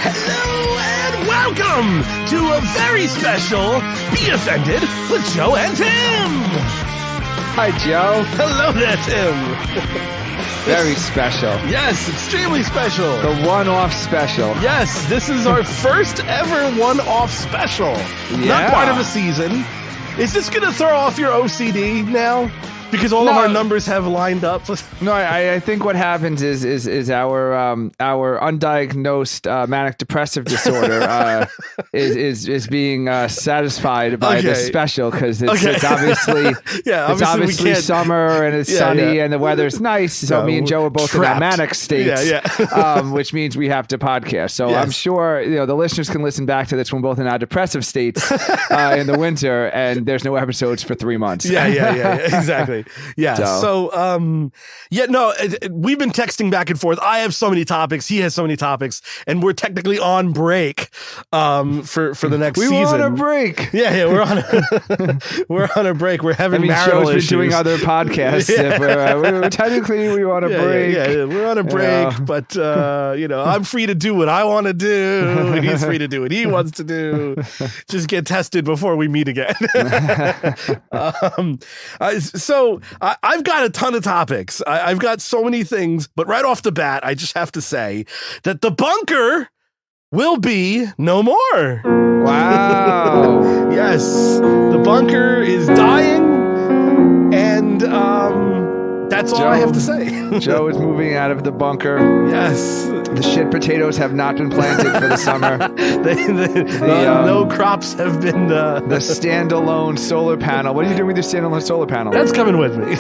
Hello and welcome to a very special Be Offended with Joe and Tim. Hi, Joe. Hello there, Tim. Very special. Yes, extremely special. The one-off special. Yes, this is our first ever one-off special. Yeah. Not part of a season. Is this going to throw off your OCD now? Because all of our numbers have lined up. No, I think what happens is our undiagnosed manic depressive disorder is being satisfied by the special because it's obviously obviously summer and it's sunny and the weather's nice. So me and Joe are both trapped in our manic states, which means we have to podcast. So I'm sure the listeners can listen back to this when both in our depressive states in the winter, and there's no episodes for 3 months. Yeah, exactly. Yeah. So we've been texting back and forth. I have so many topics. He has so many topics, and we're technically on break for the next season. We're on a break. Yeah, we're on a break. We're having marital issues. Been doing other podcasts. We're technically we want a break. Yeah, we're on a break, but I'm free to do what I want to do, and he's free to do what he wants to do. Just get tested before we meet again. So I've got a ton of topics. I've got so many things, but right off the bat, I just have to say that the bunker will be no more. Wow. Yes, the bunker is dying, and that's all I have to say. Joe is moving out of the bunker. Yes. The shit potatoes have not been planted for the summer. No crops have been... The standalone solar panel. What are you doing with your standalone solar panel? That's coming with me.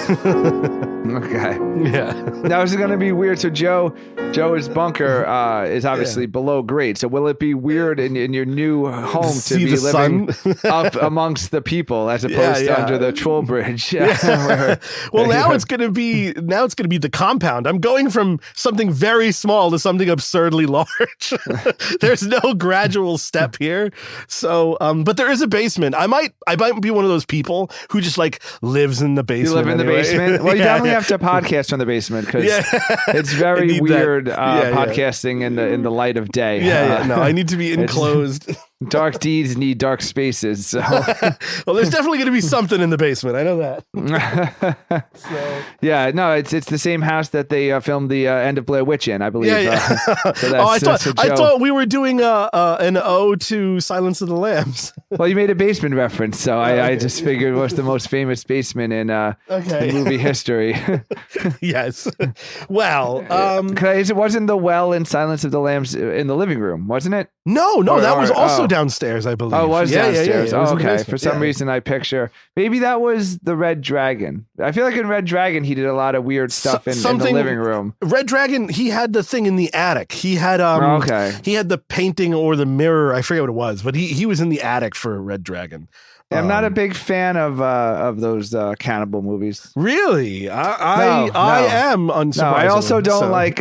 Okay. Yeah. Now, is it going to be weird? So Joe's bunker is obviously below grade. So will it be weird in your new home to be living up amongst the people as opposed to under the troll bridge? Well, now it's going to be the compound. I'm going from something very small to something absurdly large. There's no gradual step here. So, but there is a basement. I might be one of those people who just like lives in the basement. You live in the basement? Well, you definitely have to podcast from the basement because it's very weird podcasting in the light of day. No, I need to be enclosed. Dark deeds need dark spaces. So. Well, there's definitely going to be something in the basement. I know that. Yeah, no, it's the same house that they filmed the end of Blair Witch in, I believe. So I thought we were doing an ode to Silence of the Lambs. Well, you made a basement reference, so I just figured it was the most famous basement in movie history. Yes. Well, it wasn't the well in Silence of the Lambs in the living room, wasn't it? No, that was also downstairs, I believe. Oh, it was downstairs. Yeah, okay. For some reason, I picture maybe that was the Red Dragon. I feel like in Red Dragon, he did a lot of weird stuff in the living room. Red Dragon, he had the thing in the attic. He had he had the painting or the mirror. I forget what it was, but he was in the attic for Red Dragon. I'm not a big fan of those cannibal movies. Really? I am unsurprisingly. No, I also don't like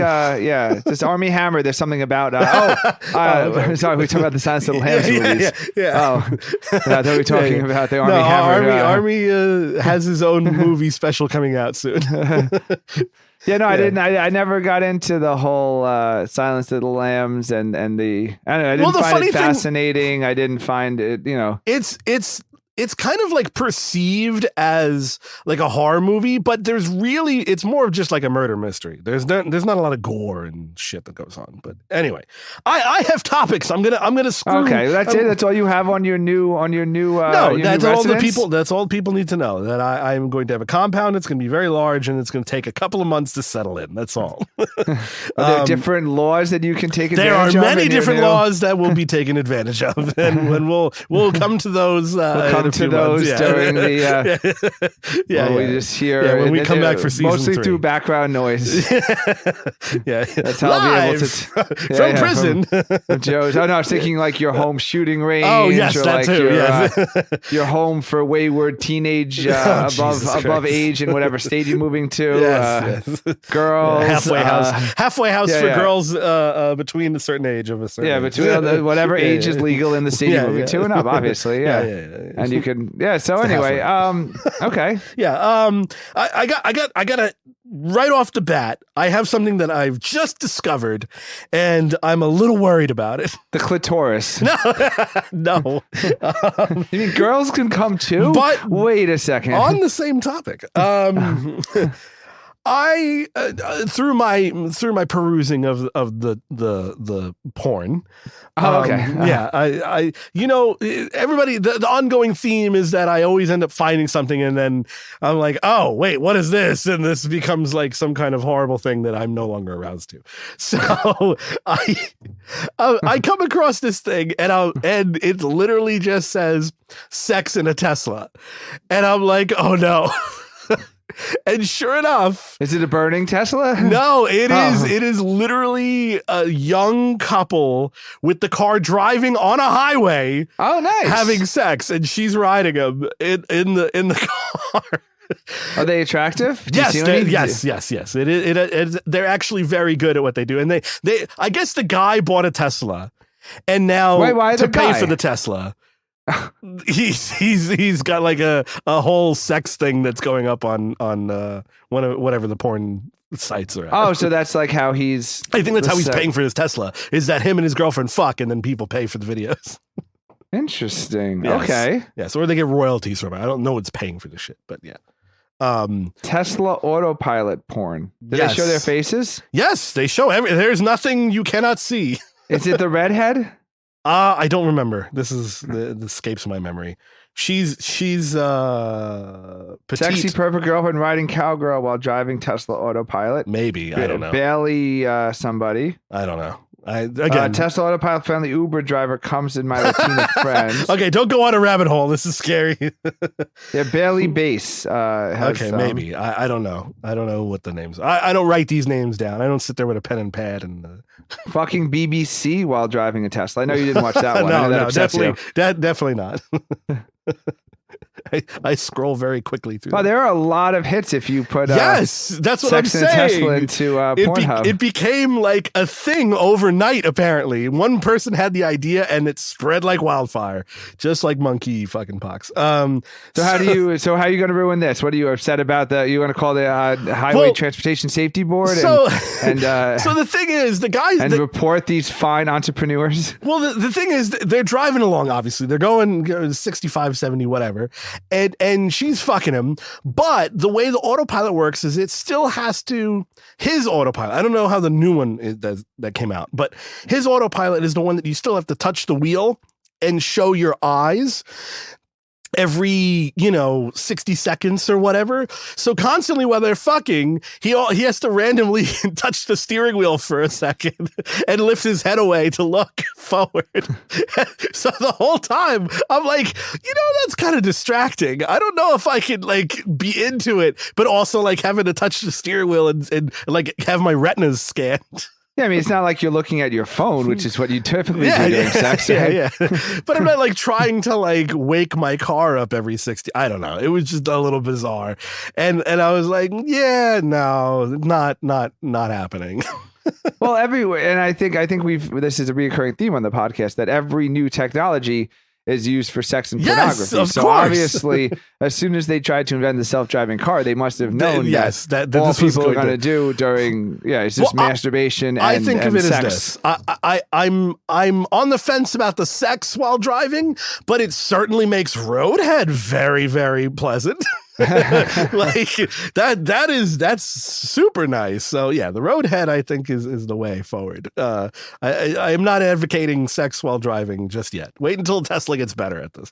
this Army Hammer. There's something about sorry, we talking about the Silence of the Lambs movies. Yeah. I thought we were talking about the Army Hammer. Army has his own movie special coming out soon. Yeah, no, I didn't. I never got into the whole Silence of the Lambs and the. I don't know. I didn't find it fascinating. I didn't find it. It's kind of like perceived as like a horror movie, but it's more of just like a murder mystery. There's not a lot of gore and shit that goes on. But anyway, I have topics. I'm gonna screw. Okay, that's it. That's all you have on your new. No, that's all the people. That's all people need to know. That I'm going to have a compound. It's going to be very large, and it's going to take a couple of months to settle in. That's all. Are there different laws that you can take advantage of? There are many different laws that will be taken advantage of, and when we'll come to those. To those during the we just hear when we come back for season mostly 3. through background noise. That's how I'll be able to from prison. Joe's. Oh no, I was thinking like your home shooting range. Oh yes, or that like too. Your home for wayward teenage above age in whatever state you're moving to. Yes. Girls, halfway house for girls between a certain age of a certain age. Between whatever age is legal in the state you're moving to and up, obviously. And you can. Yeah. So anyway, okay. Yeah. I got a right off the bat. I have something that I've just discovered, and I'm a little worried about it. The clitoris. No. You mean girls can come too? But wait a second. On the same topic. I through my perusing of the porn. Okay. Yeah, I everybody the ongoing theme is that I always end up finding something and then I'm like, oh wait, what is this? And this becomes like some kind of horrible thing that I'm no longer aroused to. So I come across this thing and it literally just says sex in a Tesla, and I'm like, oh no. And sure enough, is it a burning Tesla? No, it is. It is literally a young couple with the car driving on a highway. Oh, nice. Having sex, and she's riding him in the car. Are they attractive? Yes. It is. They're actually very good at what they do, and they. I guess the guy bought a Tesla, and now why to pay for the Tesla. He's got like a whole sex thing that's going up on whatever the porn sites are at. Oh, so that's like how he's. I think that's how he's paying for his Tesla. Is that him and his girlfriend fuck, and then people pay for the videos. Interesting. Yes. Okay. Yes, or they get royalties from it. I don't know what's paying for this shit, but yeah. Tesla autopilot porn. Did they show their faces? Yes, they show there's nothing you cannot see. Is it the redhead? I don't remember. This escapes my memory. She's petite. Sexy perfect girlfriend riding cowgirl while driving Tesla autopilot. Maybe. I don't know. Barely somebody. I don't know. Tesla autopilot friendly Uber driver comes in my Latina friends. Okay, don't go on a rabbit hole. This is scary. Yeah, Barely Base. Maybe. I don't know. I don't know what the names are. I don't write these names down. I don't sit there with a pen and pad and fucking BBC while driving a Tesla. I know you didn't watch that one. No, definitely not. I scroll very quickly through. Wow, there are a lot of hits if you put yes, that's what sex I'm in saying. Tesla into Pornhub. It became like a thing overnight. Apparently, one person had the idea and it spread like wildfire, just like monkey fucking pox. So how are you going to ruin this? What are you upset about? You going to call the Highway Transportation Safety Board? So the thing is, the guys report these fine entrepreneurs. Well, the thing is, they're driving along. Obviously, they're going 65, 70, whatever. And she's fucking him, but the way the autopilot works is it still has to his autopilot. I don't know how the new one is that came out, but his autopilot is the one that you still have to touch the wheel and show your eyes every 60 seconds or whatever. So constantly while they're fucking, he has to randomly touch the steering wheel for a second and lift his head away to look forward. So the whole time I'm like, that's kind of distracting. I don't know if I could like be into it, but also like having to touch the steering wheel and like have my retinas scanned. Yeah, I mean, it's not like you're looking at your phone, which is what you typically do during sex. Yeah. But I'm not like trying to like wake my car up every 60. I don't know. It was just a little bizarre. And I was like, yeah, no, not happening. Well, everywhere. And I think this is a recurring theme on the podcast that every new technology is used for sex and pornography. Of so course. Obviously, as soon as they tried to invent the self-driving car, they must have known that all people are going to do during it's just masturbation. I think of it sex. As this. I'm on the fence about the sex while driving, but it certainly makes roadhead very, very pleasant. Like that's super nice. So yeah, the roadhead I think is the way forward. I am not advocating sex while driving just yet. Wait until Tesla gets better at this.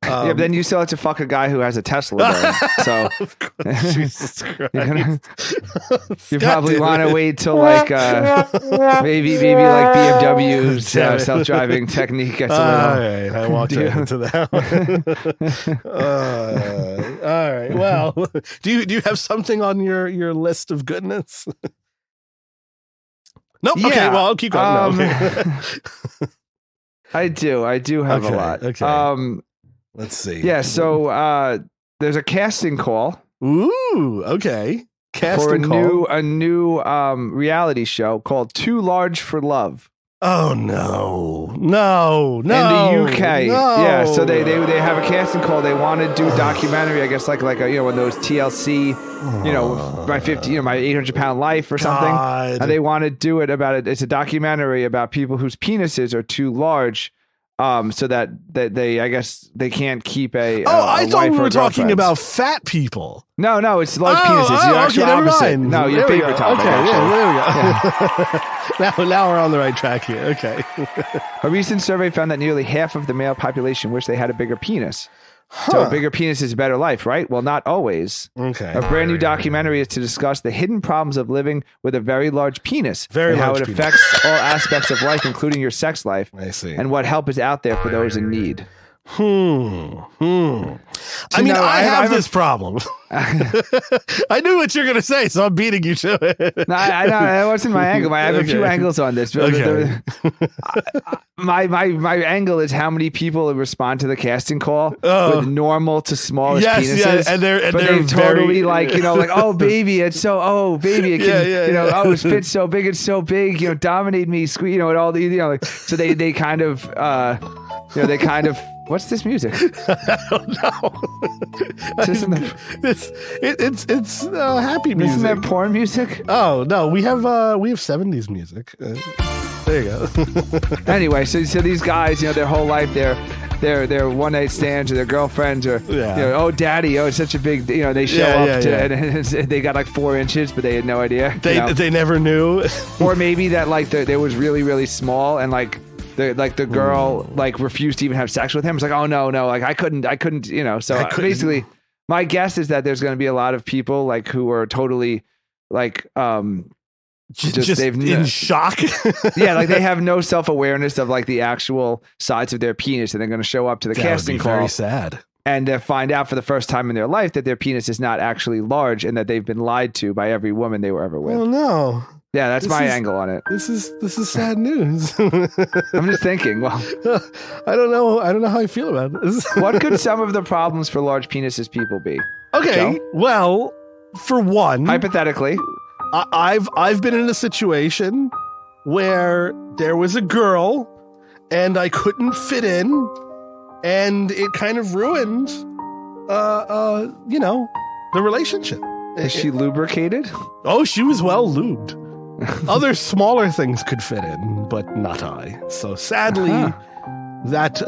Yeah, but then you still have to fuck a guy who has a Tesla. Then. So Jesus Christ. You probably want to wait till like maybe like BMW's self-driving technique gets a little. All right, I walked right into that one. All right. Well, do you have something on your list of goodness? Nope. Yeah. Okay. Well, I'll keep going. No. I do have a lot. Okay. Let's see. Yeah, so there's a casting call. Ooh, okay. For a new reality show called Too Large for Love. Oh no! In the UK, yeah. So they have a casting call. They want to do a documentary, I guess, like one of those TLC, my 800-pound life or something. God. And they want to do it about it. It's a documentary about people whose penises are too large, so that they, I guess, they can't keep a. I thought we were talking about fat people. No, it's large penises. You're actually opposite. Mind. No, your favorite topic. Okay, there we go. Now we're on the right track here. Okay. A recent survey found that nearly half of the male population wish they had a bigger penis. So a bigger penis is a better life, right? Well, not always. Okay. A brand new documentary is to discuss the hidden problems of living with a very large penis and how it affects all aspects of life, including your sex life. I see. And what help is out there for those in need. I mean, I have this problem. I knew what you're going to say, so I'm beating you to it. No, I know that wasn't my angle. I have a few angles on this. Okay. My angle is how many people respond to the casting call with normal to smallest penises. Yes, and they're totally oh baby, it's so baby, it can oh it fits so big, it's so big, dominate me, squeeze, and all the so they kind of what's this music? I don't know. It's happy music. Isn't that porn music? Oh no, we have 70s music. There you go. Anyway, so these guys, their whole life, their one night stands or their girlfriends or oh daddy, it's such a big, they show up to and they got like 4 inches, but they had no idea. They never knew. Or maybe that they was really really small and the girl refused to even have sex with him. It's like, oh no, I couldn't, So basically, my guess is that there's going to be a lot of people who are totally just in shock. Yeah, they have no self-awareness of the actual size of their penis, and they're going to show up to the casting call. Very sad. And find out for the first time in their life that their penis is not actually large, and that they've been lied to by every woman they were ever with. Oh no. Yeah, that's my angle on it. This is sad news. I'm just thinking. Well, I don't know how I feel about this. What could some of the problems for large penises people be? Okay, Joe? Well, for one, hypothetically, I've been in a situation where there was a girl, and I couldn't fit in, and it kind of ruined, the relationship. Is she lubricated? Oh, she was well lubed. Other smaller things could fit in, but not I. So sadly, that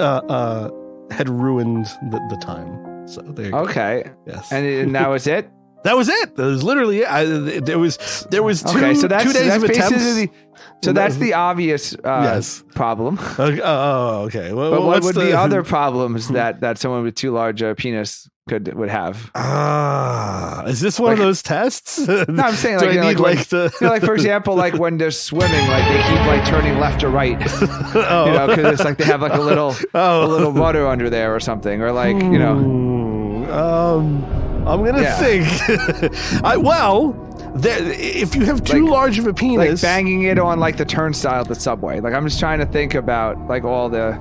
had ruined the time. So there you go. Okay. Yes. And that was it? That was it. That was literally it. There was 2 days of attempts. So that's the obvious problem. Okay. Well, but what would be other problems that someone with too large a penis would have? Is this one of those tests? No, I'm saying for example, when they're swimming, they keep turning left or right, because it's they have a little rudder under there or something, or I'm gonna think. If you have too large of a penis, banging it on the turnstile at the subway. I'm just trying to think about all the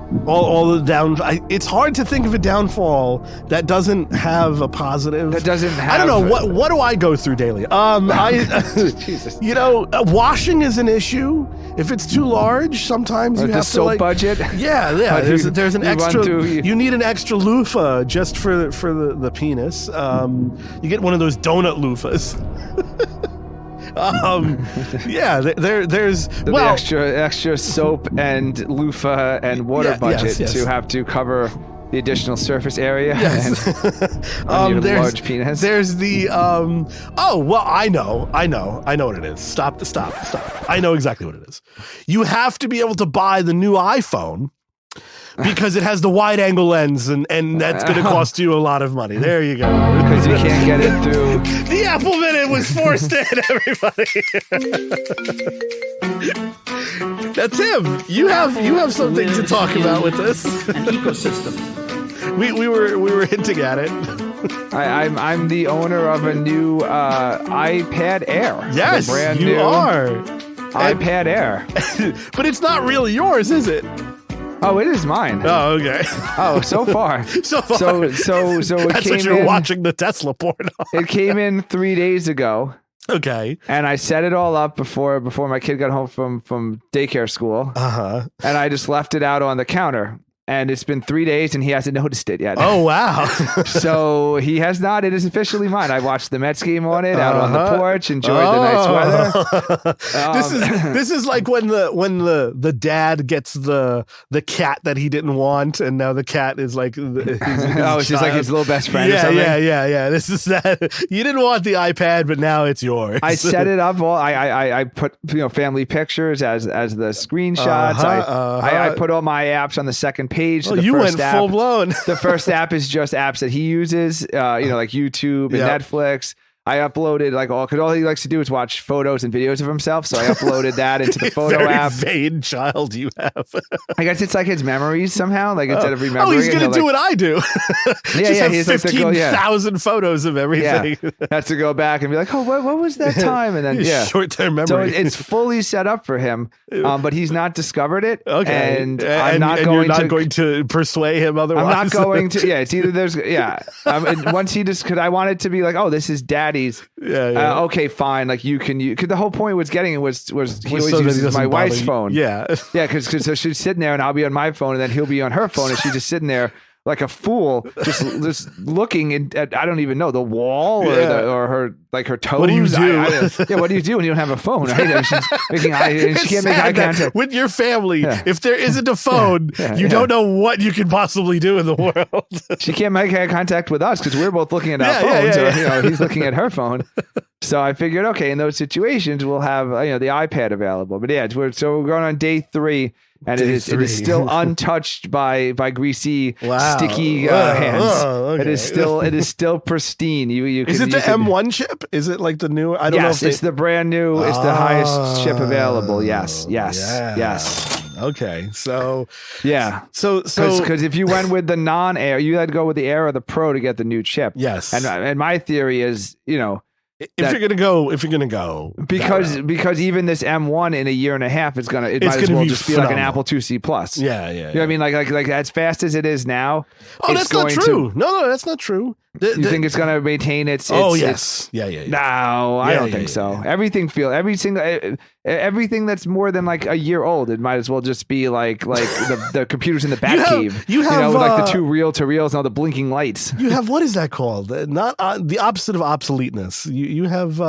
down. It's hard to think of a downfall that doesn't have a positive. That doesn't have. I don't know what do I go through daily. Jesus. Washing is an issue. If it's too large, sometimes you have to soap budget. Yeah. There's an extra. You need an extra loofah just for the penis. You get one of those donut loofahs. There's the extra soap and loofah and water budget to have to cover the additional surface area. Yes. And large penis. There's the I know what it is. Stop. I know exactly what it is. You have to be able to buy the new iPhone because it has the wide angle lens, and that's going to cost you a lot of money. There you go. Because you can't get it through. The Apple Minute was forced in, everybody. Now, Tim, you have something to talk about with this. An ecosystem. We were hinting at it. I'm the owner of a new iPad Air. Yes, brand you new are. iPad Air. But it's not really yours, is it? Oh, it is mine. Oh, okay. Oh, so far. So far. So it That's came what you're in, watching the Tesla porn on. It came in 3 days ago. Okay. And I set it all up before my kid got home from daycare school. And I just left it out on the counter. And it's been 3 days and he hasn't noticed it yet. Oh, wow. So he has not. It is officially mine. I watched the Mets game on it out on the porch, enjoyed the nice weather. This is like when the dad gets the cat that he didn't want, and now the cat is like it's just like his little best friend or something. Yeah. This is that. You didn't want the iPad, but now it's yours. I set it up. I put family pictures as the screenshots. I put all my apps on the second page. So you went full blown. The first app is just apps that he uses, like YouTube and Netflix. I uploaded because all he likes to do is watch photos and videos of himself. So I uploaded that into the photo app. Vain child you have. I guess it's like his memories somehow. Like instead of remembering, he's gonna do what I do. He's 15,000 photos of everything. Yeah. Has to go back and be like, what was that time? And then short-term memory. So it's fully set up for him, but he's not discovered it. Okay, and I'm not going to persuade him otherwise. I'm not going to. Yeah, it's either there's once he just because I want it to be like, oh, this is Daddy's. Yeah. Okay, fine. Like you can use because the whole point was getting it was he always uses my wife's phone. Yeah. Because so she's sitting there and I'll be on my phone and then he'll be on her phone and she's just sitting there like a fool, just looking at I don't even know the wall or her her toes. What do you do? What do you do when you don't have a phone? Right? She's making she can't make eye contact with your family. Yeah. If there isn't a phone, you don't know what you can possibly do in the world. She can't make eye contact with us because we're both looking at our phones. Or, he's looking at her phone. So I figured, okay, in those situations, we'll have the iPad available. But we're going on day 3. And it is still untouched by greasy, sticky hands. Okay. It is still pristine. Is it the M1 chip? Is it like the new? I don't know. It's the brand new. It's the highest chip available. Yes. Okay, so because if you went with the non-Air, you had to go with the Air or the Pro to get the new chip. Yes, and my theory is, if you're gonna go, because even this M1 in a year and a half it might as well just be like an Apple IIc Plus. Yeah. You know what I mean? Like as fast as it is now. Oh, that's not true. No, that's not true. You think it's going to maintain its yes. Yeah. No, I don't think so. Everything that's more than like a year old, it might as well just be like the computers in the Batcave. You have like the 2 reel-to-reels and all the blinking lights. You have, what is that called? Not the opposite of obsoleteness. You have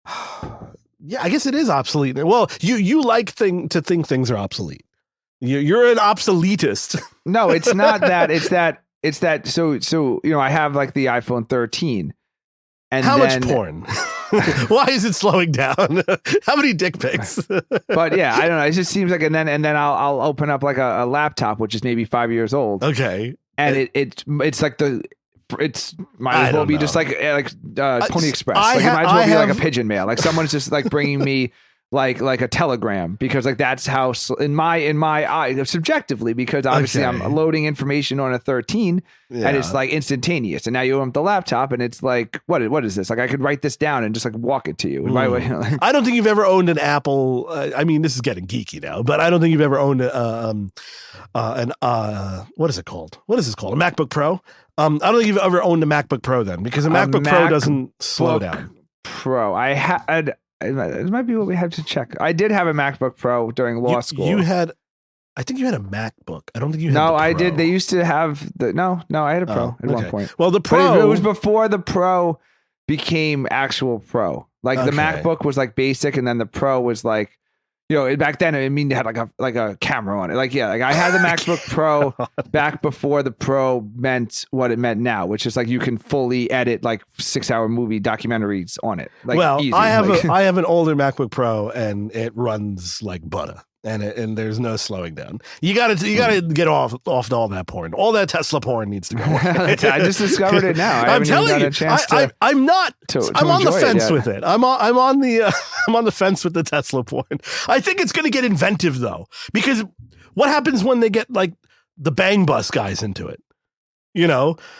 I guess it is obsolete. Well, you like to think things are obsolete. You're an obsoletist. No, it's not that. It's that. So I have like the iPhone 13. And how much porn? Why is it slowing down? How many dick pics? But yeah, I don't know. It just seems like, and then I'll open up like a laptop, which is maybe 5 years old. Okay. And it's like might as well be just like Pony Express. It might as well be like a pigeon mail. Like someone's just like bringing me like a telegram, because like that's how in my eye subjectively, because obviously I'm loading information on a 13 and it's like instantaneous, and now you open up the laptop and it's like what is this? Like I could write this down and just like walk it to you. And by the way, I don't think you've ever owned an Apple. I mean, this is getting geeky now, but I don't think you've ever owned what is it called? What is this called? A MacBook Pro? I don't think you've ever owned a MacBook Pro then, because a MacBook Pro doesn't slow down. Pro. I had. It might be what we have to check. I did have a MacBook Pro during law school. I think you had a MacBook. I don't think you had No, the Pro. I did. They used to have no, I had a Pro at one point. Well, the Pro. But it was before the Pro became actual Pro. Like the MacBook was like basic, and then the Pro was like, back then, I mean, it had like a camera on it. Like I had the MacBook Pro back before the Pro meant what it meant now, which is like you can fully edit like 6-hour movie documentaries on it. Like, easy. I have an older MacBook Pro, and it runs like butter. And there's no slowing down. You gotta get off all that porn. All that Tesla porn needs to go away. I just discovered it now. I'm telling you, I'm on the fence with it. I'm on the fence with the Tesla porn. I think it's gonna get inventive though, because what happens when they get like the Bang Bus guys into it?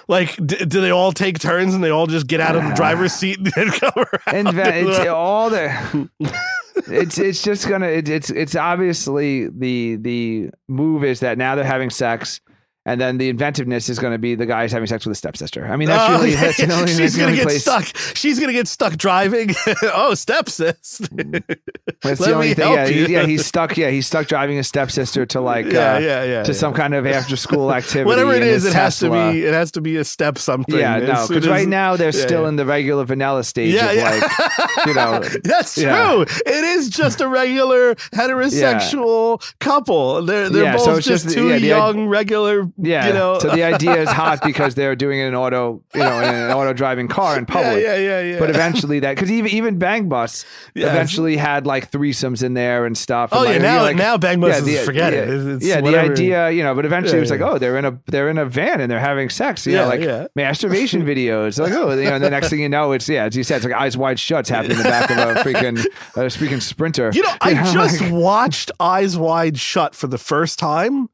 Like do they all take turns and they all just get out of the driver's seat and go around? It's obviously the move is that now they're having sex And then the inventiveness is going to be the guys having sex with a stepsister. I mean, that's really that's the only, she's going to get place. stuck. She's going to get stuck driving. Oh, stepsis. That's the only thing. Yeah, he's stuck. Yeah, he's stuck driving his stepsister to like to some kind of after school activity. Whatever it is, it has to be a step something. Yeah, no, because right now they're still in the regular vanilla stage. Of like, that's true. It is just a regular heterosexual couple. They're both just two young regular. Yeah, so the idea is hot because they're doing it in an auto driving car in public. Yeah. But eventually because even Bang Bus eventually had like threesomes in there and stuff. And now Bang Bus is forget it. It's the idea, but eventually it was like, oh, they're in a van and they're having sex. Masturbation videos. Like, the next thing you know, it's as you said, it's like Eyes Wide Shut's happening in the back of a freaking Sprinter. I just watched Eyes Wide Shut for the first time.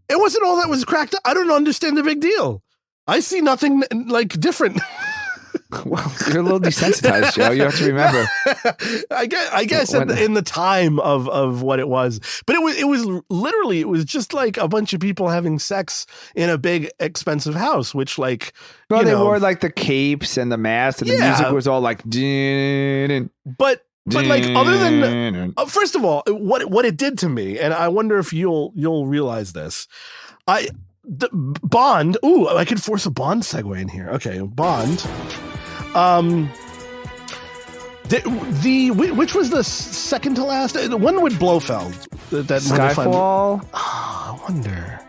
It wasn't all that was cracked up. I don't understand the big deal. I see nothing like different. Well, you're a little desensitized, Joe. You have to remember. I guess in the time of what it was, but it was just like a bunch of people having sex in a big expensive house, which they wore like the capes and the masks, and the music was all like. But like other than first of all, what it did to me, and I wonder if you'll realize this. Bond. Ooh, I could force a Bond segue in here. Okay, Bond. Which was the second to last? The one with Blofeld. That Skyfall. Oh, I wonder.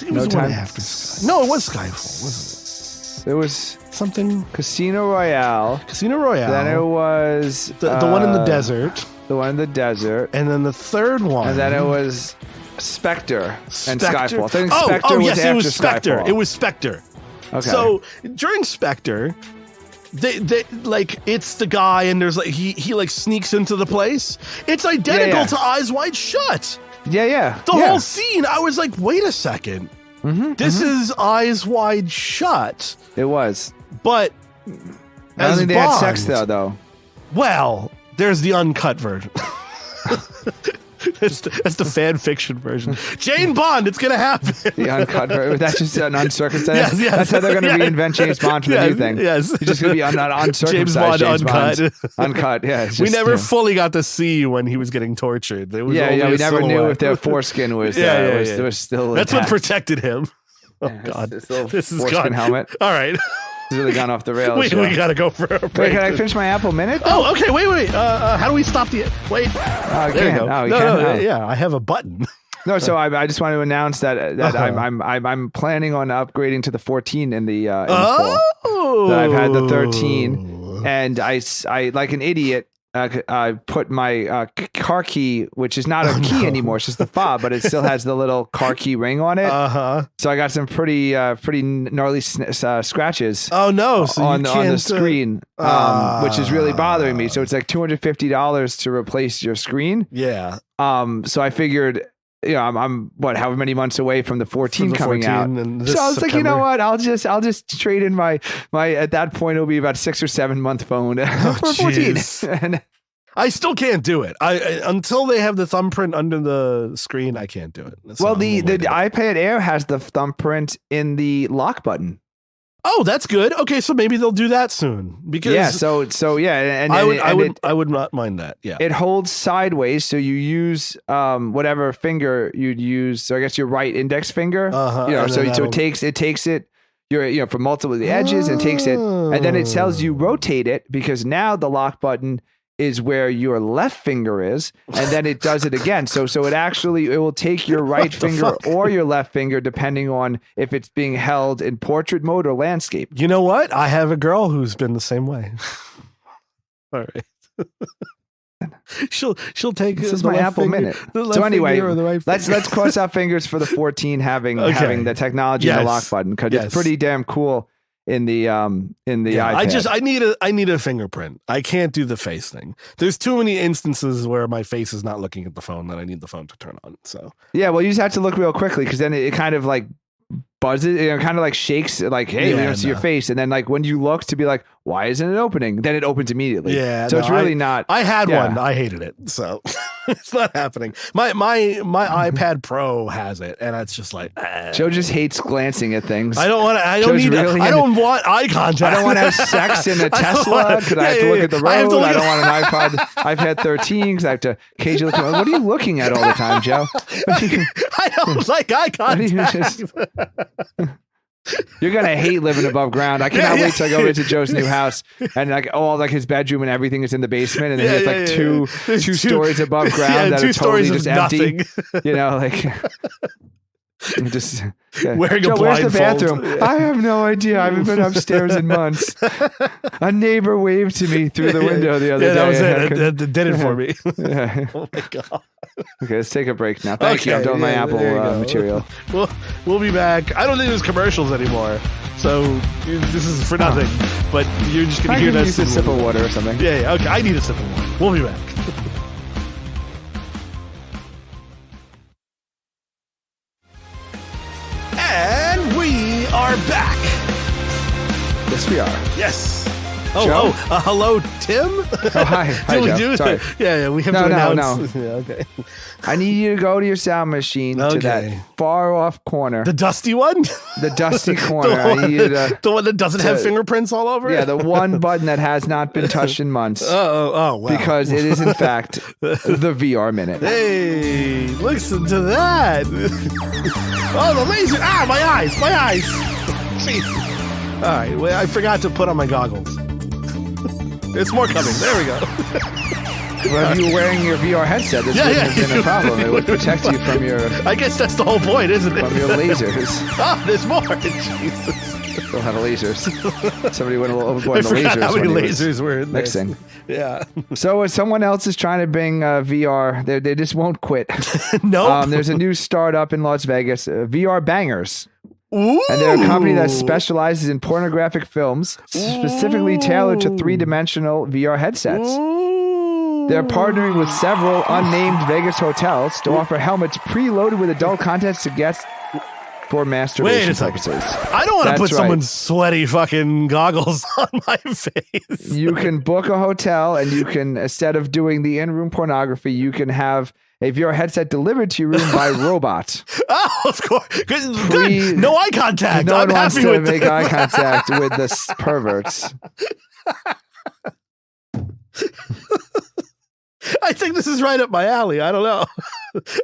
It was one after Skyfall. No, it was Skyfall, wasn't it? It was something. Casino Royale. Then it was the one in the desert. The one in the desert. And then the third one. And then it was Spectre and Skyfall. I think Spectre was after it was Spectre. Skyfall. It was Spectre. Okay. So during Spectre, they like it's the guy and there's like he like sneaks into the place. It's identical to Eyes Wide Shut. Yeah. The whole scene. I was like, wait a second. This is Eyes Wide Shut. It was. But I don't think they had sex though. Well, there's the uncut version. That's the fan fiction version. Jane Bond, it's gonna happen. The uncut version. That's just an uncircumcised. Yes. That's how they're gonna reinvent James Bond for the new thing. Yes, he's just gonna be uncircumcised. James Bond uncut. Uncut. Yeah. We never fully got to see when he was getting tortured. There was we never knew if their foreskin was. Was still. That's intact. what protected him. Oh God, this is gone. Helmet. All right. It's really gone off the rails. We gotta go for a break. Wait, can I finish my Apple Minute? Oh, okay. Wait. How do we stop the? Wait. There you go. No. Yeah, I have a button. No, so I just want to announce that I'm planning on upgrading to the 14 in the fall. That I've had the 13, and I like an idiot. I put my car key, which is not a key anymore, it's just the fob, but it still has the little car key ring on it. So I got some pretty gnarly scratches. Oh no! So on the screen, which is really bothering me. So it's like $250 to replace your screen. Yeah. So I figured. I'm however many months away from the 14 coming out. So I was like, you know what? I'll just trade in my at that point it'll be about 6 or 7 month phone for 14. And I still can't do it. I until they have the thumbprint under the screen, I can't do it. The iPad Air has the thumbprint in the lock button. Oh, that's good. Okay, so maybe they'll do that soon. Because and I would not mind that. Yeah, it holds sideways, so you use whatever finger you'd use. So I guess your right index finger. So it takes it from multiple edges and takes it, and then it tells you rotate it because now the lock button is where your left finger is, and then it does it again. So it will take your right finger or your left finger, depending on if it's being held in portrait mode or landscape. You know what? I have a girl who's been the same way. All right. She'll take this is my Apple Minute. So anyway, let's cross our fingers for the 14 having the technology and the lock button, because it's pretty damn cool. In the iPad. I need a fingerprint. I can't do the face thing. There's too many instances where my face is not looking at the phone that I need the phone to turn on. So yeah, well, you just have to look real quickly because then it kind of like buzzes, kind of like shakes, like, hey, we don't see your face, and then like when you look to be like, why isn't it opening? Then it opens immediately. Yeah. So it's really not. I had one. I hated it. So it's not happening. My iPad Pro has it, and it's just like Joe just hates glancing at things. I don't want to. I don't want eye contact. I don't want to have sex in a Tesla because I have to look at the road. I don't want an iPad 13 because I have to occasionally look. What are you looking at all the time, Joe? I don't like eye contact. You're gonna hate living above ground. I cannot wait till I go into Joe's new house and like his bedroom and everything is in the basement, and then there's like two stories above ground that are totally just empty. Like just wearing Joe, a blindfold. Where's the bathroom? I have no idea. I haven't been upstairs in months. A neighbor waved to me through the window the other day. That was it. It did it for me. Oh my god. Okay, let's take a break now. Thank you. I'm doing my Apple material. We'll be back. I don't think there's commercials anymore, so this is for nothing. But you're just gonna hear that. Use a sip of water or something. Yeah. Okay, I need a sip of water. We'll be back. And we are back. Yes, we are. Yes. Hello, Tim. Oh, hi. Hi, Joe. Sorry. Yeah, we have to announce. No. Yeah, okay. I need you to go to your sound machine to that far off corner. The dusty one? The dusty corner. The one that doesn't have fingerprints all over it? Yeah, the one button that has not been touched in months. Oh, wow. Because it is, in fact, the VR Minute. Hey, listen to that. Oh, the laser. My eyes. Jeez. All right, well, I forgot to put on my goggles. It's more coming. There we go. Well, if you were wearing your VR headset, this wouldn't have been a problem. It would protect you from your... I guess that's the whole point, isn't it? From your lasers. Oh, there's more. Jesus. Still have lasers. Somebody went a little overboard on the lasers. How many lasers were in mixing? Yeah. So someone else is trying to bring VR. They just won't quit. No. There's a new startup in Las Vegas, VR Bangers. Ooh. And they're a company that specializes in pornographic films, specifically tailored to three-dimensional VR headsets. Ooh. They're partnering with several unnamed Vegas hotels to offer helmets preloaded with adult content to guests for masturbation purposes. I don't want to put someone's sweaty fucking goggles on my face. You can book a hotel, and you can, instead of doing the in-room pornography, you can have a VR headset delivered to your room by robot. Oh, of course. Good. No eye contact. No one wants to make eye contact with the perverts. I think this is right up my alley. I don't know.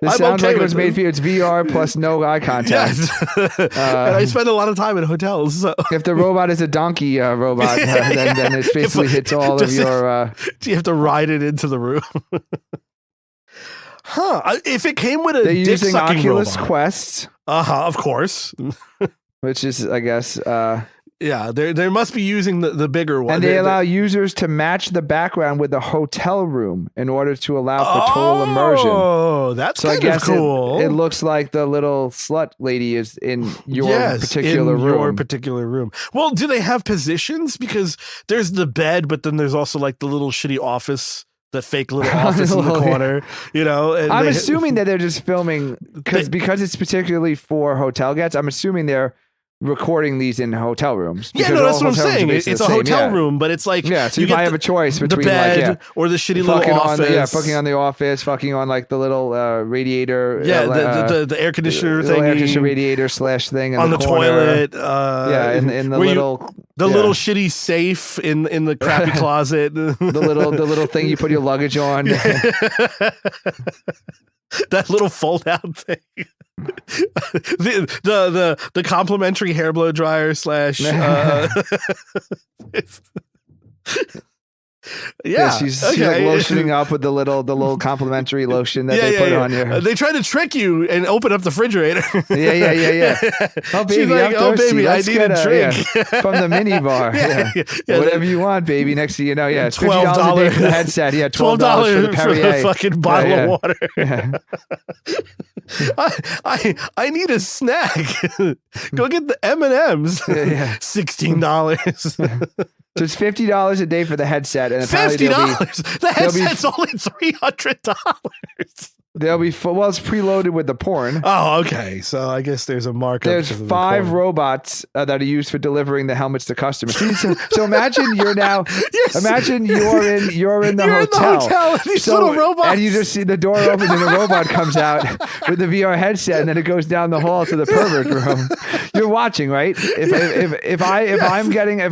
This sounds like it was made for you. It's VR plus no eye contact. Yes. And I spend a lot of time in hotels. So. If the robot is a donkey robot, then it basically hits all of your... Do you have to ride it into the room? Huh. If it came with a They're using Oculus robot. Quest. Of course. Which is, I guess... yeah, they must be using the bigger one. And they allow users to match the background with the hotel room in order to allow for total immersion. Oh, that's kind of cool. It looks like the little slut lady is in your particular room. Your particular room. Well, do they have positions? Because there's the bed, but then there's also like the little shitty office. The fake little office in the corner, I'm assuming that they're just filming because it's particularly for hotel guests. I'm assuming they're recording these in hotel rooms. Yeah, no, that's what I'm saying. It's a hotel room, but it's like so you might have a choice between the bed or the shitty little office. Fucking on the office, fucking on like the little radiator. Yeah, the air conditioner thing, air conditioner radiator / thing on the toilet. In the little. The little shitty safe in the crappy closet. the little thing you put your luggage on. That little fold out thing. the complimentary hair blow dryer / she's like lotioning up with the little complimentary lotion that they put on you. They try to trick you and open up the refrigerator. Yeah. Oh baby, she's like, I need a drink from the mini bar. Whatever you want, baby. Next thing you know, it's $50 for the headset. Yeah, $12 for the Perrier. For the fucking bottle of water. I need a snack. Go get the M&Ms. $16. So it's $50 a day for the headset, and $50. The headset's only $300. They'll be full. Well, it's preloaded with the porn. Oh, okay. So I guess there's a markup. There's 5 robots that are used for delivering the helmets to customers. So imagine you're now. Yes. Imagine you're in the hotel. These little robots, and you just see the door opens and a robot comes out with the VR headset, and then it goes down the hall to the pervert room. You're watching, right? If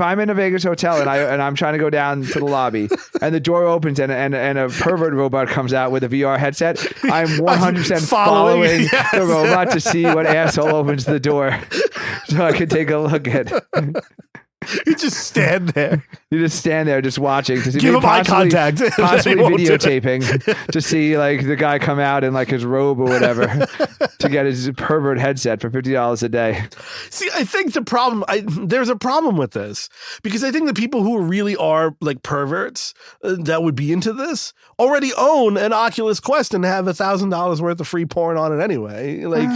I'm in a Vegas hotel and I'm trying to go down to the lobby, and the door opens and a pervert robot comes out with a VR headset, I'm 100% following the robot to see what asshole opens the door so I can take a look at it. You just stand there. You just stand there, just watching. Give him eye contact. Possibly videotaping to see like the guy come out in like his robe or whatever to get his pervert headset for $50 a day. See, I think there's a problem with this because I think the people who really are like perverts that would be into this already own an Oculus Quest and have $1,000 worth of free porn on it anyway. Like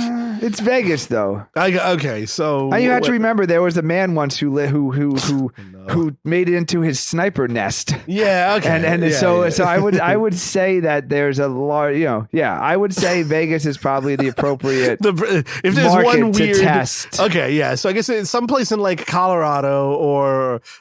it's Vegas though. Okay, so you have to remember there was a man once who made it into his sniper nest. Yeah, okay. So I would say that there's a large, I would say Vegas is probably the appropriate if there's market one weird to test. Okay, yeah. So I guess it's someplace in like Colorado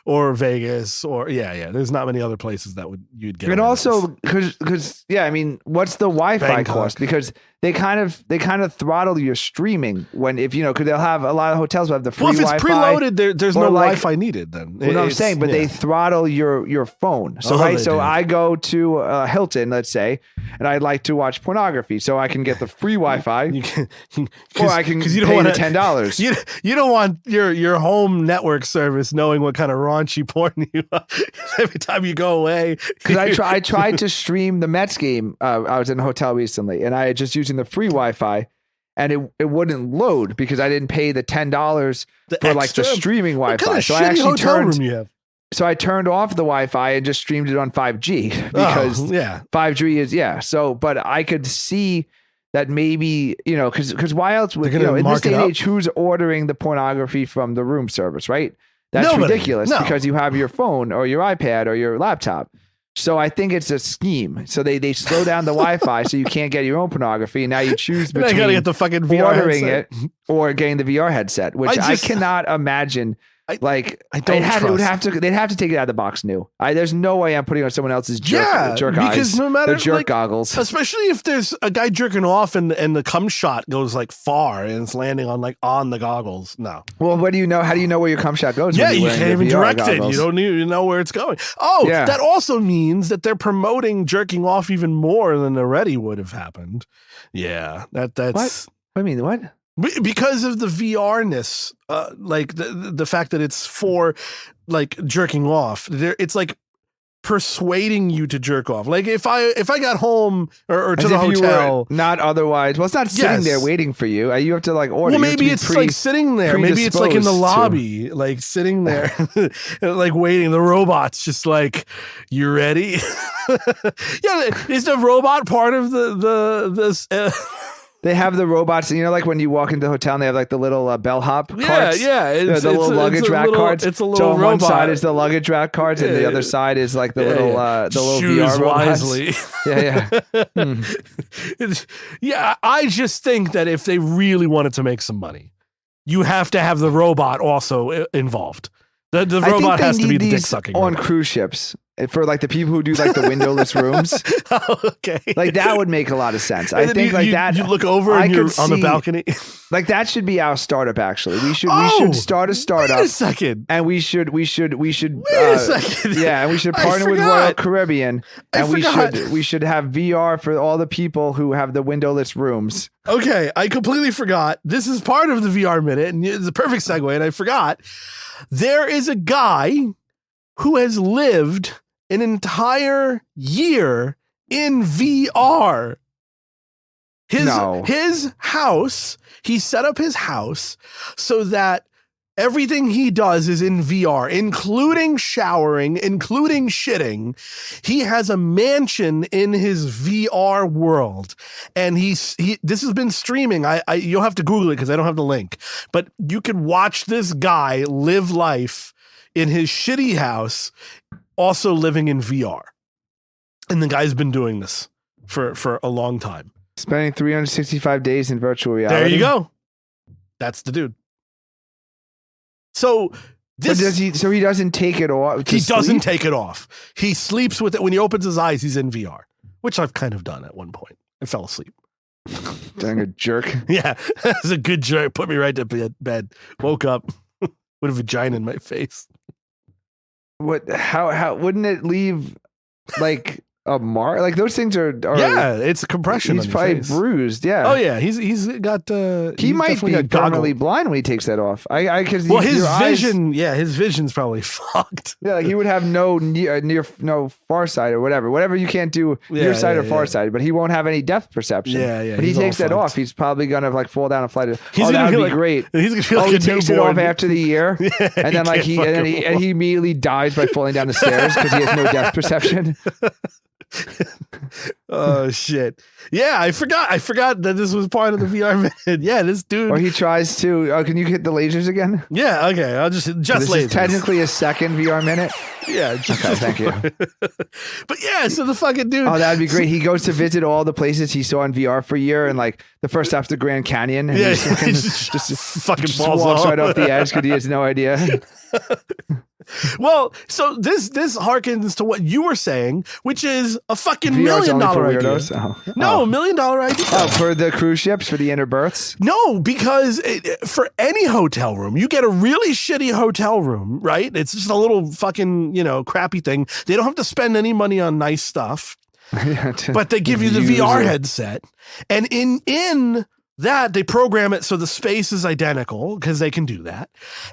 or Vegas or there's not many other places that you'd get. And also because I mean, what's the Wi-Fi cost? Because they kind of throttle your streaming because they'll have a lot of hotels will have the free Wi-Fi. If it's preloaded, there's no Wi-Fi needed then. What I'm saying, but they throttle your phone. So I go to Hilton, let's say, and I'd like to watch pornography, so I can get the free Wi-Fi, or I can pay the $10. You don't want your home network service knowing what kind of raunchy porn you every time you go away. Because I tried to stream the Mets game. I was in a hotel recently, and I had just using the free Wi-Fi, and it wouldn't load because I didn't pay the $10 for like the streaming Wi-Fi. What kind of hotel room you have? So I turned off the Wi-Fi and just streamed it on 5G because 5G is So, but I could see that maybe because why else would in this day and age who's ordering the pornography from the room service, right? That's ridiculous because you have your phone or your iPad or your laptop. So I think it's a scheme. So they slow down the Wi-Fi so you can't get your own pornography. And now you choose between gotta get the fucking VR ordering headset. it or getting the VR headset, which I cannot imagine. I don't trust. They'd have to take it out of the box new. There's no way I'm putting on someone else's jerk eyes. Because no matter the jerk goggles. Especially if there's a guy jerking off and the cum shot goes like far and it's landing on the goggles. No. Well, what do you know? How do you know where your cum shot goes? Yeah, you can't even direct it. You don't even know where it's going. Oh, yeah. That also means that they're promoting jerking off even more than already would have happened. Yeah, that's what? I mean, what? Because of the VR-ness, like the fact that it's for like jerking off. It's like persuading you to jerk off. Like if I got home or to the hotel, not otherwise. Well, it's not sitting there waiting for you. You have to like order. Well, maybe it's like sitting there. Maybe it's like in the lobby, like sitting there, like waiting. The robot's just like, you ready? Is the robot part of this? They have the robots, like when you walk into the hotel and they have like the little bellhop carts. Yeah. The little luggage rack carts. It's a little so on robot. one side is the luggage rack carts and the other side is like the little Choose VR robots. Wisely. Yeah. I just think that if they really wanted to make some money, you have to have the robot also involved. The robot has to be the dick sucking on cruise ships. For like the people who do like the windowless rooms. Okay. Like that would make a lot of sense. I think you look over and you're on the balcony. Like that should be our startup actually. We should start a startup. Wait a second. And we should wait a second. Yeah, and we should partner with Royal Caribbean and we should have VR for all the people who have the windowless rooms. Okay, I completely forgot. This is part of the VR minute and it's a perfect segue and I forgot. There is a guy who has lived an entire year in VR. His house, he set up his house so that everything he does is in VR, including showering, including shitting. He has a mansion in his VR world. And this has been streaming. You'll have to Google it because I don't have the link. But you can watch this guy live life in his shitty house, also living in VR. And the guy's been doing this for a long time. Spending 365 days in virtual reality. There you go. That's the dude. So he doesn't take it off. He doesn't take it off. He sleeps with it. When he opens his eyes, he's in VR, which I've kind of done at one point. I fell asleep. Dang a jerk. Yeah, that's a good jerk. Put me right to bed. Woke up with a vagina in my face. What? How wouldn't it leave like a mark? Like those things are yeah, it's a compression. He's probably bruised. Yeah. Oh yeah, he's got. He might be permanently blind when he takes that off. Because his vision. His vision's probably fucked. Yeah, like he would have no no far side or whatever you can't do near side or far side, but he won't have any depth perception. Yeah. When he takes that off, he's probably gonna like fall down a flight. That would be great. He's gonna feel like he takes it off after the year, and then like he immediately dies by falling down the stairs because he has no depth perception. Oh shit! Yeah, I forgot that this was part of the VR minute. Yeah, this dude. Or he tries to. Oh, can you hit the lasers again? Yeah. Okay. I'll just this lasers. Is technically a second VR minute. Yeah. Okay. Thank you. But yeah, so the fucking dude. Oh, that'd be great. He goes to visit all the places he saw in VR for a year, and like the first stop's the Grand Canyon. And he just fucking walks right off the edge because he has no idea. Well, so this harkens to what you were saying, which is a fucking $1 million idea. No, $1 million idea. Oh, for the cruise ships, for the inner berths? No, because for any hotel room, you get a really shitty hotel room, right? It's just a little fucking, crappy thing. They don't have to spend any money on nice stuff, but they give you the VR headset. And in that they program it so the space is identical because they can do that,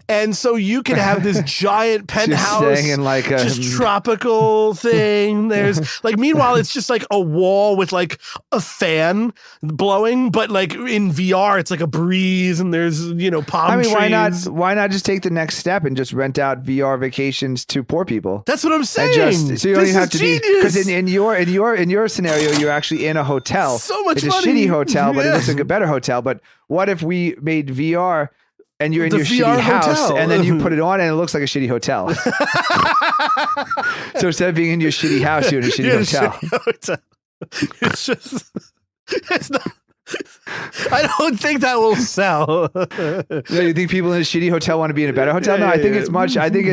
and so you can have this giant penthouse in like a just tropical thing. There's like, meanwhile it's just like a wall with like a fan blowing, but like in VR it's like a breeze and there's palm trees. Why not just take the next step and just rent out VR vacations to poor people? That's what I'm saying. So you don't even have to be, because in your scenario you're actually in a hotel. So much it's money. A shitty hotel, but it looks like a better hotel. But what if we made VR and you're in your shitty house and then you put it on and it looks like a shitty hotel? So instead of being in your shitty house, you're in a shitty hotel. It's just, it's not. I don't think that will sell. You think people in a shitty hotel want to be in a better hotel? No, I think it's much. I think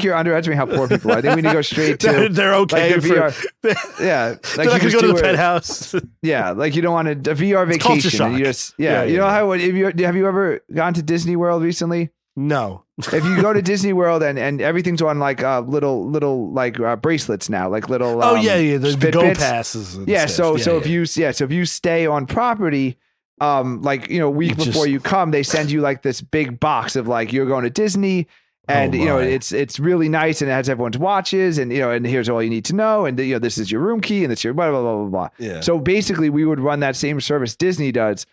you're underestimating how poor people are. I think we need to go straight to. They're okay like for VR. Yeah, like they're not gonna go to the penthouse. Yeah, like you don't want a VR vacation. And you just you know how have you ever gone to Disney World recently? No. If you go to Disney World and everything's on like little like bracelets now, like little the Go passes. So if you stay on property, like week before you come, they send you like this big box of like you're going to Disney, and it's really nice and it has everyone's watches and and here's all you need to know, and this is your room key and this your blah blah blah blah blah. Yeah. So basically, we would run that same service Disney does.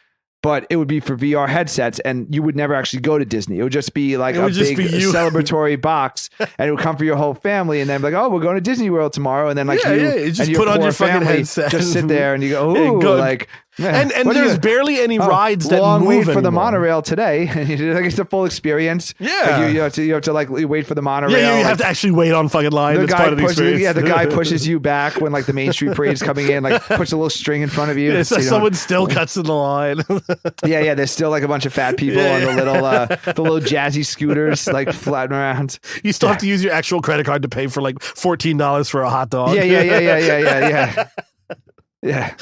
But it would be for VR headsets, and you would never actually go to Disney. It would just be like a big celebratory box, and it would come for your whole family. And then be like, "Oh, we're going to Disney World tomorrow." And then like you just put on your fucking headset, just sit there, and you go, "Ooh, like." And there's barely any rides that long move wait for anymore. The monorail today. Like it's a full experience. Yeah, like you have to like wait for the monorail. Yeah, you have to actually wait on fucking line. That's part of the experience. Yeah, the guy pushes you back when like the Main Street Parade's coming in. Like puts a little string in front of you. So someone still cuts in the line. Yeah. There's still like a bunch of fat people on the little jazzy scooters like flatting around. You still have to use your actual credit card to pay for like $14 for a hot dog. Yeah.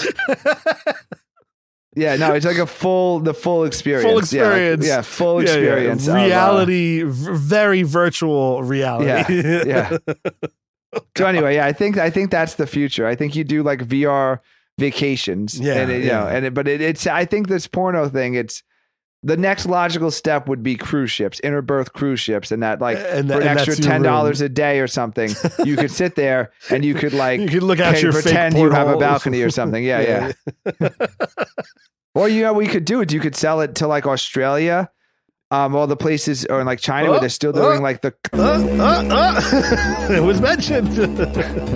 Yeah, no, it's like the full experience. Full experience. Yeah, full experience. Reality, very virtual reality. Yeah. So anyway, I think that's the future. I think you do like VR vacations. But I think this porno thing, it's the next logical step would be cruise ships, inner berth cruise ships, and that like for an extra $10 a day or something, you could sit there and you could like look out your pretend you have a balcony or something. Yeah. Or we could do it. You could sell it to like Australia, all the places, or in like China where they're still doing like the. It was mentioned.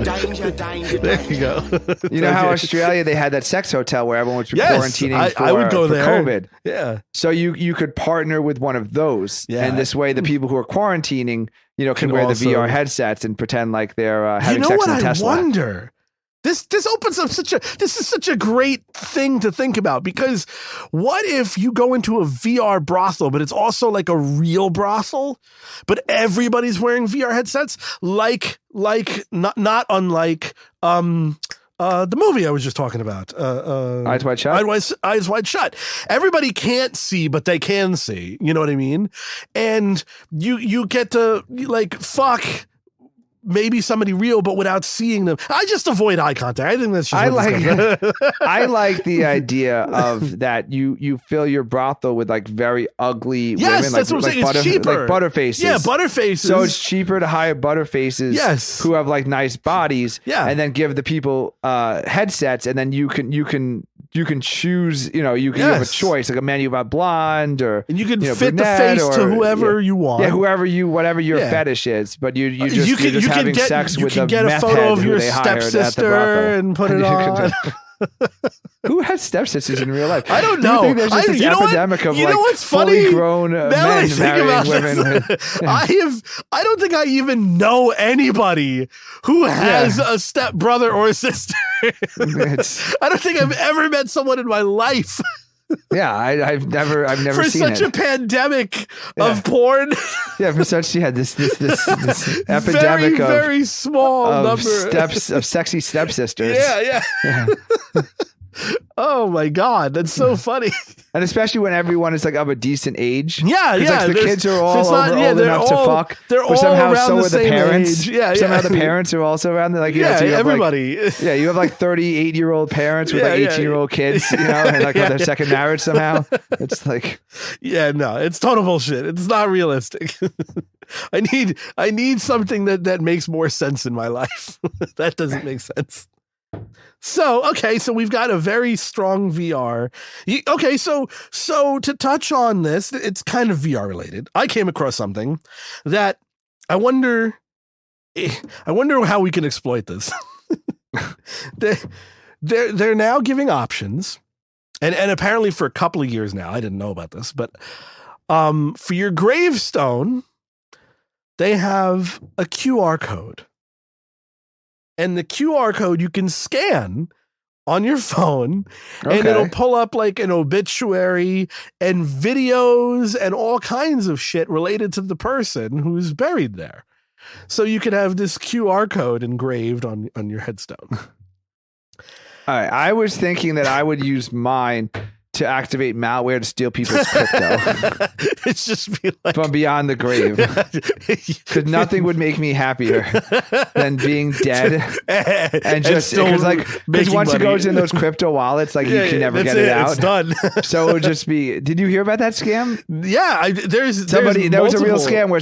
Danger. There you go. You know how Australia they had that sex hotel where everyone was quarantining I would go for there. COVID. Yeah. So you could partner with one of those, and this way the people who are quarantining, can wear the VR headsets and pretend like they're having sex in a Tesla. I wonder This opens up this is such a great thing to think about, because what if you go into a VR brothel, but it's also like a real brothel, but everybody's wearing VR headsets, like not unlike the movie I was just talking about, Eyes Wide Shut. Eyes Wide Shut. Everybody can't see, but they can see. You know what I mean? And you get to like fuck maybe somebody real, but without seeing them. I just avoid eye contact. I think that's just I like the idea of that you fill your brothel with like very ugly women. That's what I'm saying. It's cheaper. Like butterfaces. Yeah, butterfaces. So it's cheaper to hire butterfaces who have like nice bodies and then give the people headsets, and then you can choose, you have a choice, like a menu about blonde or and you can fit the face to whoever you want. Yeah, whatever your fetish is, but you're just having sex with a get a photo of your stepsister and put it on. Who has stepsisters in real life? I don't know. I think there's just this epidemic of like what's fully funny? grown men marrying women. I don't think I even know anybody who has a step brother or a sister. I don't think I've ever met someone in my life. Yeah, I've never for seen such a pandemic of porn. Yeah, for such this epidemic very small number of sexy stepsisters. Yeah. Oh my God, that's so funny. And especially when everyone is like of a decent age. Yeah. Like the kids are all old enough to fuck. They're all somehow around so the are the same parents. age. Somehow the parents are also around. Like, so everybody. You have like 38-year-old parents with like 18-year-old kids, and like on their second marriage somehow. It's like, no, it's total bullshit. It's not realistic. I need something that makes more sense in my life. That doesn't make sense. So we've got a very strong VR. So to touch on this, it's kind of VR related. I came across something that I wonder how we can exploit this. They're now giving options, and apparently for a couple of years now. I didn't know about this, but for your gravestone, they have a QR code. And the QR code you can scan on your phone, and it'll pull up like an obituary and videos and all kinds of shit related to the person who's buried there. So you can have this QR code engraved on your headstone. All right. I was thinking that I would use mine to activate malware to steal people's crypto. It's just be like from beyond the grave. Because nothing would make me happier than being dead and just because once it goes in those crypto wallets, like you can never get it out. It's done. So it would just be. Did you hear about that scam? Yeah, there was a real scam where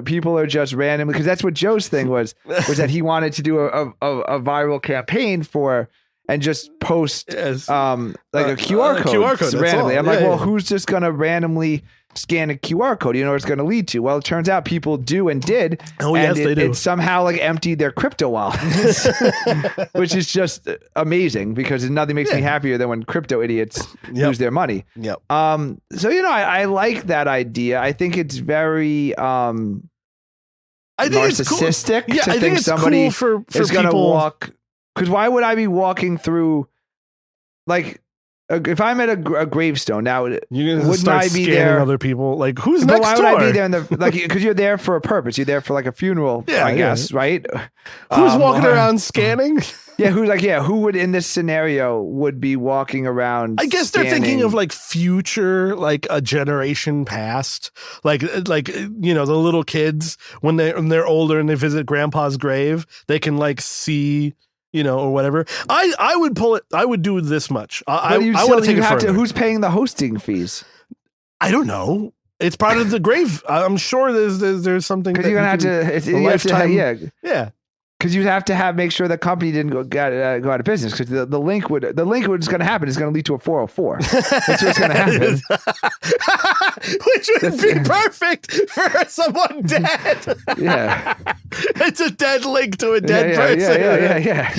people are just randomly, because that's what Joe's thing was that he wanted to do a viral campaign for. And just post like a QR code randomly. I'm like, who's just going to randomly scan a QR code? You know what it's going to lead to? Well, it turns out people do and did. Oh, yes, they do. It somehow like emptied their crypto wallets, which is just amazing, because nothing makes me happier than when crypto idiots lose their money. Yep. So, I like that idea. I think it's very narcissistic to think somebody is going to walk. Because why would I be walking through, like, if I'm at a gravestone now? Wouldn't I be there? Other people, like, who's next door? Why would I be there? Because you're there for a purpose. You're there for like a funeral, I guess, right? Who's walking around scanning? Who would in this scenario would be walking around? I guess they're thinking of like future, like a generation past, like the little kids when they're older and they visit grandpa's grave, they can like see. Or whatever. I would pull it. I would do this much. I want to take it further. Who's paying the hosting fees? I don't know. It's part of the grave. I'm sure there's something. Because you're gonna have to. A lifetime. Yeah. Because you have to make sure the company didn't go out of business. Because the link what's going to happen is going to lead to a 404. That's what's going to happen. Which would be perfect for someone dead. Yeah, it's a dead link to a dead person. Yeah.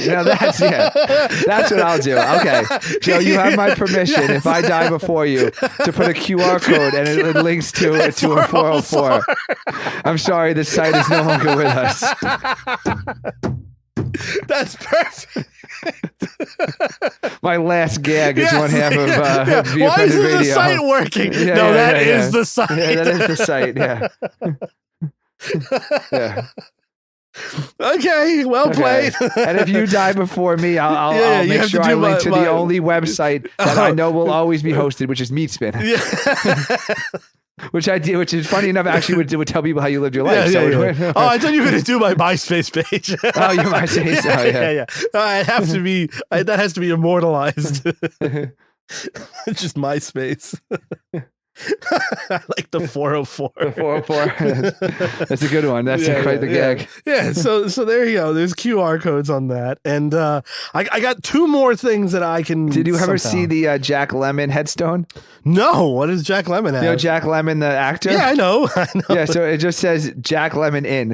That's what I'll do. Okay, Joe, you have my permission if I die before you to put a QR code and it links to a 404. I'm sorry, the site is no longer with us. That's perfect. My last gag is one half of Why isn't the site working? Yeah, no, yeah, that is the site. Yeah, that is the site. Yeah. Yeah. Okay, well played. And if you die before me, I'll make sure I link to the only website that I know will always be hosted, which is Meatspin. Yeah. Which is funny enough. Actually, would tell people how you lived your life. Yeah. Oh, I thought you were going to do my MySpace page. Oh, your MySpace. Oh, yeah. I have to be. That has to be immortalized. Just MySpace. I like the 404. The 404. That's a good one. That's quite the gag. Yeah. So there you go. There's QR codes on that, and I got two more things that I can. Did you ever see the Jack Lemmon headstone? No. What does Jack Lemmon have? You know Jack Lemmon, the actor? Yeah, I know. Yeah. So it just says Jack Lemmon in.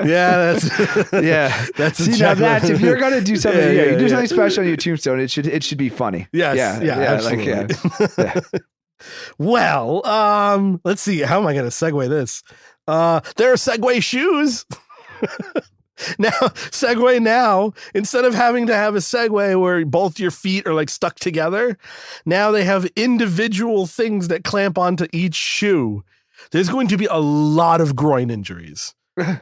Yeah. That's see now that's if you're gonna do something, you do something special on your tombstone. It should be funny. Yes. Yeah. Absolutely. Like, Well, let's see. How am I going to segue this? There are Segway shoes. Now, Segway now, instead of having to have a Segway where both your feet are like stuck together, now they have individual things that clamp onto each shoe. There's going to be a lot of groin injuries.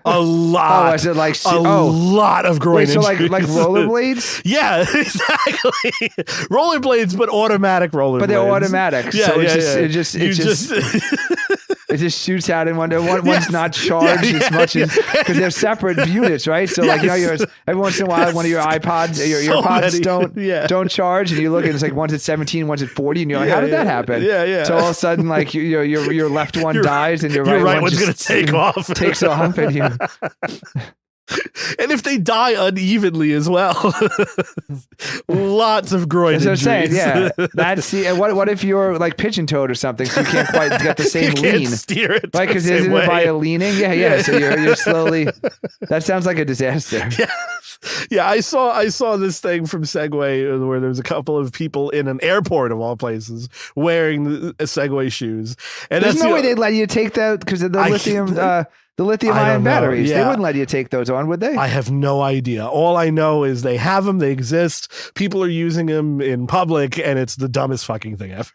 A lot. Oh, is it like lot of groin injuries. So like rollerblades? Yeah, exactly. Rollerblades, but automatic rollerblades. But they're automatic. Yeah, so it just shoots out in one. One's not charged as much as because they're separate units, right? So like every once in a while, one of your iPods, your earpods don't charge, and you look and it's like one's at 17, one's at 40, and you're like, how did that happen? Yeah. So all of a sudden, like your left one dies, and your right one's going to take off. Takes off, and you. And if they die unevenly as well, lots of groin injuries. Saying, that's what if you're like pigeon toed or something, so you can't quite get the same you lean, can't steer it right? Because isn't it by a leaning? Yeah. So you're slowly. That sounds like a disaster. Yeah. I saw this thing from Segway where there was a couple of people in an airport of all places wearing Segway shoes, and there's no way they'd let you take that because of the lithium. The lithium-ion batteries. They wouldn't let you take those on, would they? I have no idea. All I know is they have them. They exist. People are using them in public, and it's the dumbest fucking thing ever.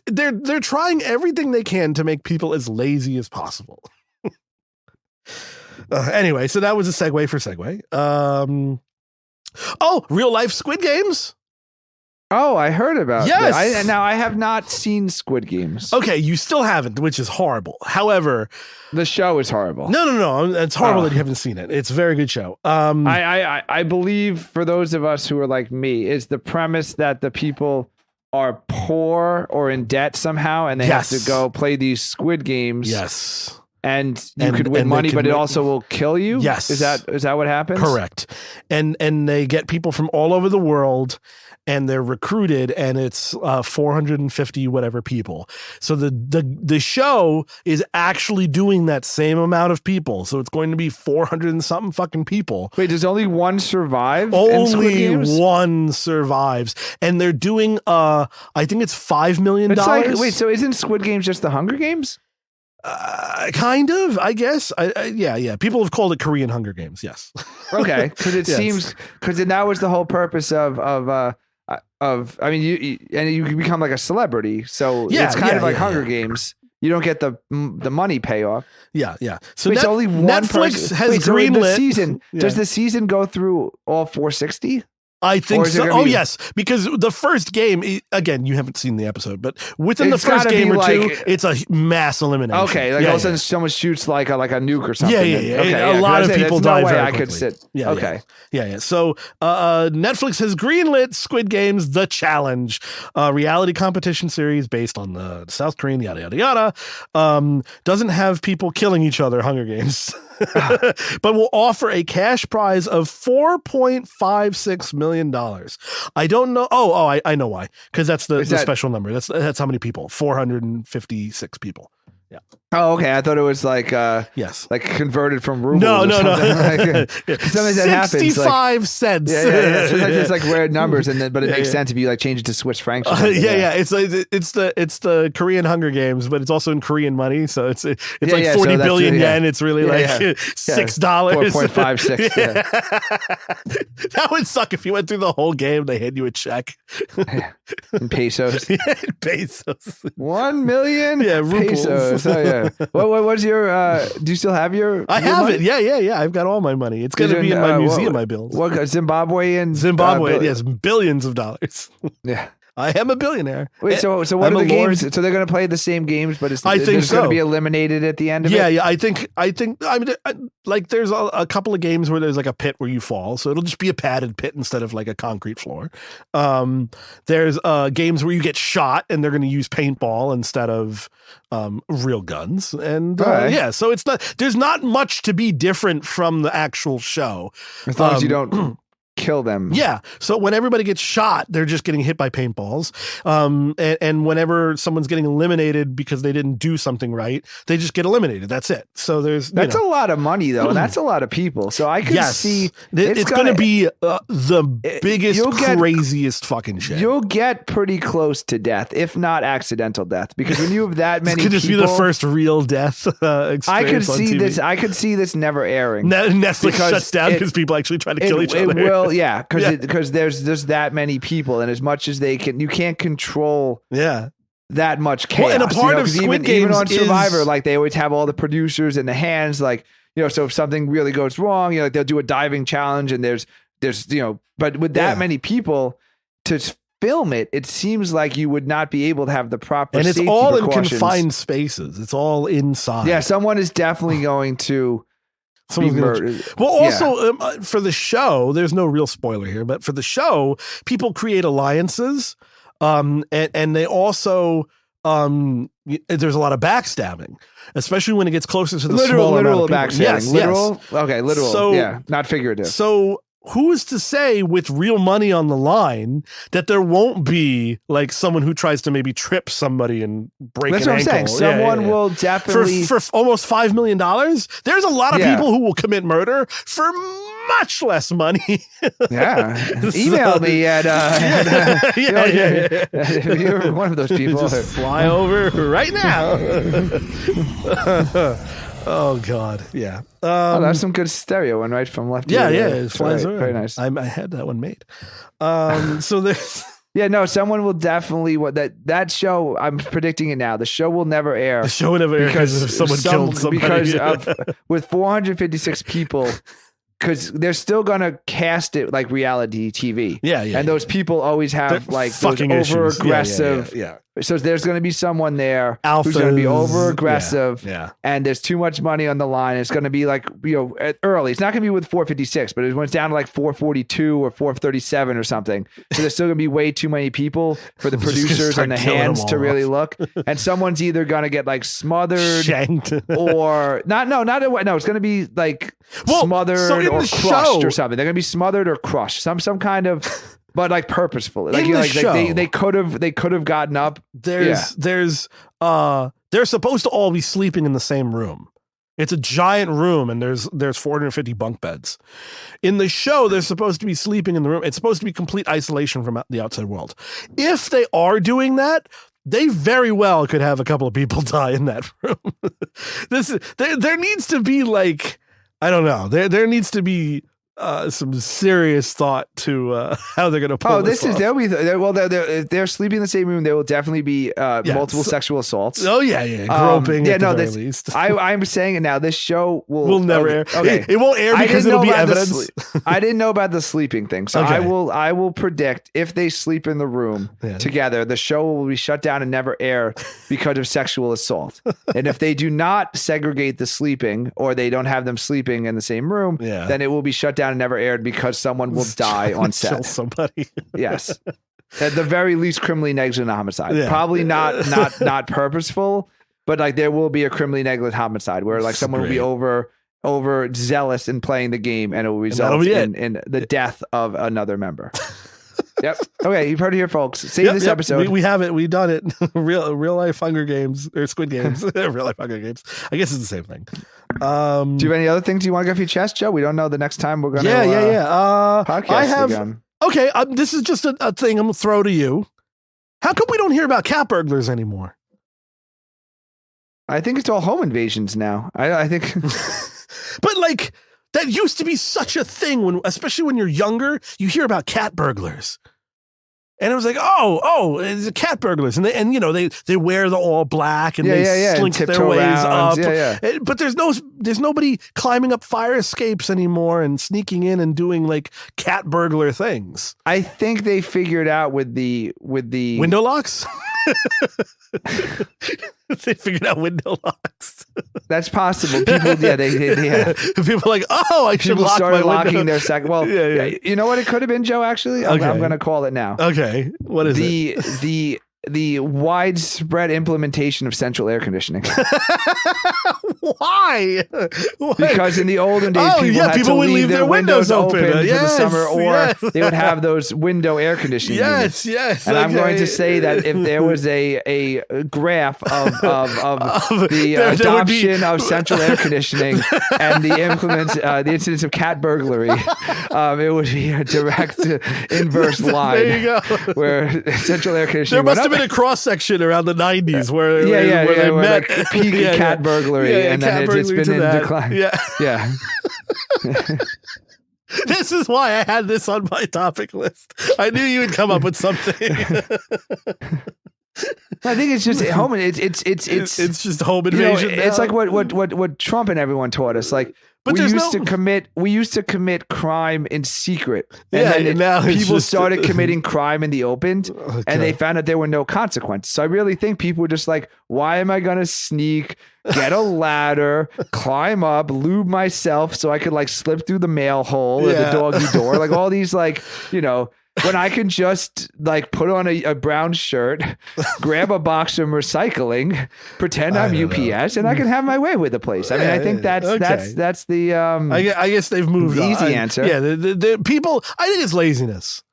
They're trying everything they can to make people as lazy as possible. Anyway, so that was a segue for Segway. Real life Squid Games. Oh, I heard about that. Now, I have not seen Squid Games. Okay, you still haven't, which is horrible. However... The show is horrible. No. It's horrible that you haven't seen it. It's a very good show. I believe, for those of us who are like me, is the premise that the people are poor or in debt somehow, and they have to go play these Squid Games. Yes. And you could win money, but it also will kill you? Yes. Is that what happens? Correct. And they get people from all over the world, and they're recruited, and it's 450 whatever people. So the show is actually doing that same amount of people. So it's going to be 400 and something fucking people. Wait, does only one survive? Only one survives, and they're doing I think it's $5 million. Wait, so isn't Squid Games just the Hunger Games? Kind of, I guess. Yeah. People have called it Korean Hunger Games. Yes. Okay, because it seems that was the whole purpose of I mean you become like a celebrity, so it's kind of like Hunger Games. You don't get the money payoff. Yeah. So it's only one Netflix person. has greenlit the season. Does the season go through all 460? I think so. Oh, yes. Because the first game, again, you haven't seen the episode, but within the first game or two, it's a mass elimination. Okay. Like all of a sudden someone shoots like a nuke or something. Yeah. Okay, a lot of people die very quickly. I could sit. Yeah. Okay. Yeah. So Netflix has greenlit Squid Games The Challenge, a reality competition series based on the South Korean yada, yada, yada. Doesn't have people killing each other, Hunger Games. But will offer a cash prize of $4.56 million. I don't know. I know why. Because that's the special number. That's how many people. 456 people. Yeah. Oh, okay. I thought it was like yes, like converted from rubles. No. Sometimes that happens. 65 cents. Yeah. Sometimes it's like weird numbers, but it makes sense if you like change it to Swiss francs. It's the Korean Hunger Games, but it's also in Korean money, so it's like 40 billion yen. It's really like $6. 4.56. Yeah. That would suck if you went through the whole game. They hand you a check in pesos. Pesos. 1 million. Rubles. Pesos. Oh yeah. What's your? Do you still have your? I have it. Yeah. I've got all my money. It's going to be in my museum. My bills. What Zimbabwe? Yes, billions of dollars. Yeah. I am a billionaire. Wait, so what are the games? So they're going to play the same games, but it's going to be eliminated at the end of it? Yeah. I mean, like there's a couple of games where there's like a pit where you fall. So it'll just be a padded pit instead of like a concrete floor. There's games where you get shot and they're going to use paintball instead of real guns. And so there's not much to be different from the actual show. As long as you don't kill them. Yeah. So when everybody gets shot, they're just getting hit by paintballs. And whenever someone's getting eliminated because they didn't do something right, they just get eliminated. That's it. So that's a lot of money though. And that's a lot of people. So I can see it's going to be the biggest, craziest fucking shit. You'll get pretty close to death, if not accidental death, because when you have that many could just be the first real death experience I could see on TV. this. I could see this never airing. Netflix shuts down because people actually try to kill each other. It will. Yeah, because there's that many people, and as much as they can, you can't control. That much chaos. Well, and a part of Squid Games even on Survivor, like they always have all the producers and the hands, like so if something really goes wrong, like they'll do a diving challenge, and there's but with that many people to film it, it seems like you would not be able to have the proper. And it's all in confined spaces. It's all inside. Yeah, someone is definitely going to. Well, also for the show, there's no real spoiler here, but for the show, people create alliances, and they also there's a lot of backstabbing, especially when it gets closer to the literal backstabbing. Yes, literal. Okay, literal. So, not figurative. So who is to say with real money on the line that there won't be like someone who tries to maybe trip somebody and break an ankle? That's what I'm saying. Someone will definitely... For almost $5 million, there's a lot of people who will commit murder for much less money. Email me at... if you're one of those people. Just fly over right now. Oh God, yeah. That's some good stereo one, right from left. It flies over. Very nice. I had that one made. So there's. Yeah, no, someone will definitely that show. I'm predicting it now. The show will never air. The show will never air because someone killed somebody. Because with 456 people. Because they're still gonna cast it like reality TV, and those people always have like those over aggressive. So there's gonna be someone there who's gonna be over aggressive, and there's too much money on the line. It's gonna be like early. It's not gonna be with 456, but when it's down to like 442 or 437 or something. So there's still gonna be way too many people for the producers and the hands to really look. And someone's either gonna get like smothered, shanked, or not. No, it's gonna be like smothered or crushed or something. They're gonna be smothered or crushed. Some kind of, but like purposefully. Like they could have gotten up. They're supposed to all be sleeping in the same room. It's a giant room, and there's 450 bunk beds. In the show, they're supposed to be sleeping in the room. It's supposed to be complete isolation from the outside world. If they are doing that, they very well could have a couple of people die in that room. There needs to be like, I don't know. There needs to be some serious thought to how they're going to pull this off. If they're sleeping in the same room, there will definitely be multiple sexual assaults. Oh yeah, groping. At the very least. I'm saying it now. This show will never air. Okay, it won't air because it'll be evidence. I didn't know about the sleeping thing, so I will predict if they sleep in the room together, the show will be shut down and never air because of sexual assault. And if they do not segregate the sleeping, or they don't have them sleeping in the same room, then it will be shut down and never aired because someone will die on set. Kill somebody. Yes. At the very least, criminally negligent homicide. Probably not purposeful, but like there will be a criminally negligent homicide where like someone will be over zealous in playing the game, and it will result in the death of another member. Yep. Okay, you've heard it here, folks. Save this episode. We have it. We done it. real life Hunger Games or Squid Games. Real life Hunger Games. I guess it's the same thing. Do you have any other things you want to get off your chest, Joe? We don't know the next time we're going to podcast I have. Again. Okay, this is just a thing I'm gonna throw to you. How come we don't hear about cat burglars anymore? I think it's all home invasions now. I think, but like that used to be such a thing especially when you're younger, you hear about cat burglars, and it was like, oh, it's cat burglars, and they wear the all black and they slink their ways up. But there's nobody climbing up fire escapes anymore and sneaking in and doing like cat burglar things. I think they figured out with the window locks. They figured out window locks. That's possible. People, they people are like, oh, I should lock my locking window. their second. Well, you know what it could have been, Joe. Actually, I'm going to call it now. Okay, what is it? The widespread implementation of central air conditioning. Why? Because in the olden days, people would leave their windows open for the summer, or they would have those window air conditioning units. Yes. And I'm going to say that if there was a graph of the adoption of central air conditioning and the incidence of cat burglary, it would be a direct inverse line. There you go. Where central air conditioning. There must have been a cross section around the 90s where they met like peak cat burglary, and then it's been in decline. Yeah. This is why I had this on my topic list. I knew you would come up with something. I think it's just home. It's just home invasion. It's like what Trump and everyone taught us. Like, we used to commit crime in secret, and then people started committing crime in the open, and they found out there were no consequences. So I really think people were just like, why am I going to sneak, get a ladder, climb up, lube myself so I could like slip through the mail hole or the doggy door, like all these when I can just like put on a brown shirt, grab a box from recycling, pretend I'm UPS, and I can have my way with the place. I mean, I think that's the I guess they've moved the on. Easy answer. Yeah, the people. I think it's laziness.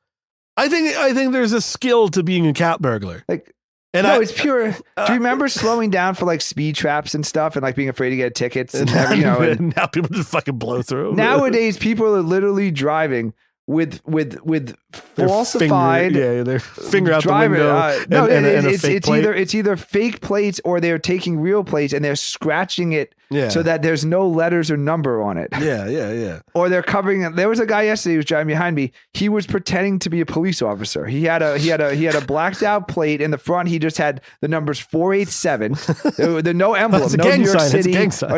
I think there's a skill to being a cat burglar. It's pure. Do you remember slowing down for like speed traps and stuff, and like being afraid to get tickets? And now people just fucking blow through. Nowadays, people are literally driving with falsified their finger out the window. It's either fake plates or they're taking real plates and they're scratching it so that there's no letters or number on it. Yeah. Or they're covering it. There was a guy yesterday who was driving behind me. He was pretending to be a police officer. He had a blacked out plate in the front. He just had the numbers 487. There no emblem. It's a no gang New York sign. City. It's a gang sign.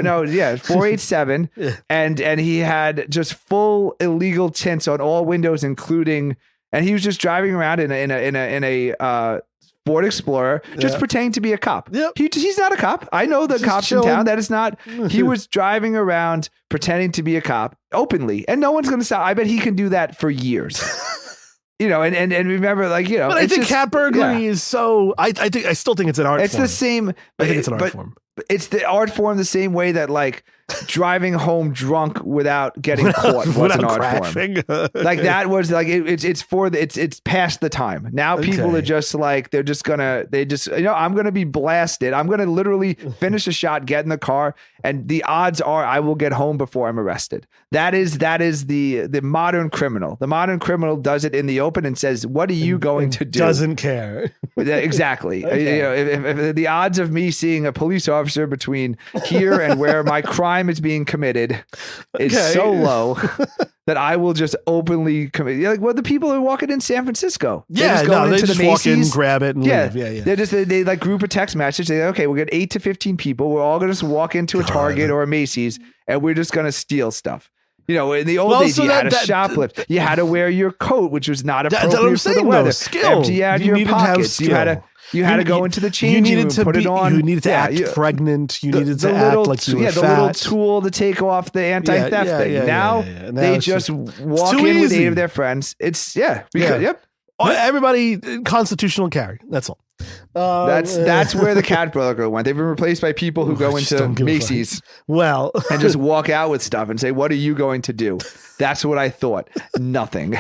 487. And he had just full illegal tints on all windows, including, and he was just driving around in a Ford Explorer, just pretending to be a cop. Yep. He's not a cop. I know the cops chilling in town. That is not. He was driving around pretending to be a cop openly, and no one's going to stop. I bet he can do that for years. And remember, But I think cat burglary is so. I still think it's an art form. It's the same. I think it's an art form. It's the art form the same way that driving home drunk without getting caught was an art form. That was it's past the time. Now people are just I'm going to be blasted. I'm going to literally finish a shot, get in the car, and the odds are I will get home before I'm arrested. That is the modern criminal. The modern criminal does it in the open and says, "What are you going to do?" Doesn't care. Exactly. If the odds of me seeing a police officer between here and where my crime is being committed is so low that I will just openly commit. The people are walking in San Francisco. They just walk in, grab it, and leave. They group a text message. They okay, we got 8 to 15 people. We're all going to walk into a Target or a Macy's, and we're just going to steal stuff. In the old days, you had to shoplift. You had to wear your coat, which was not appropriate for the weather. Empty out your pockets. You had to go into the changing room, put it on. You needed to act pregnant. You needed to act like you were fat. The little tool to take off the anti-theft thing. Now they just walk in with 8 of their friends. Everybody constitutional carry. That's all. That's where the cat burglar went. They've been replaced by people who go into Macy's and just walk out with stuff and say, "What are you going to do?" That's what I thought. Nothing.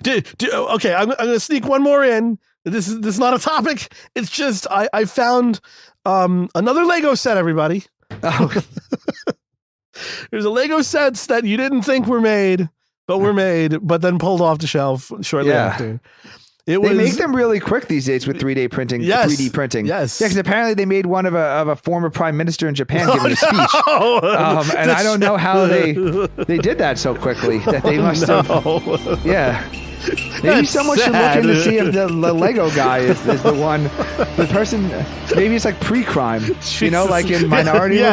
Okay, I'm going to sneak one more in. This is not a topic. It's just I found another Lego set, everybody. Oh. There's a Lego sets that you didn't think were made, but were made, but then pulled off the shelf shortly after. They make them really quick these days with 3D printing. Yes, 3D printing. Yes. Yeah, because apparently they made one of a former prime minister in Japan giving a speech. And I don't know how they did that so quickly. That they must have. Yeah. Maybe That's someone sad. should look in to see if the Lego guy is the one, the person. Maybe it's like pre-crime, you know, like in Minority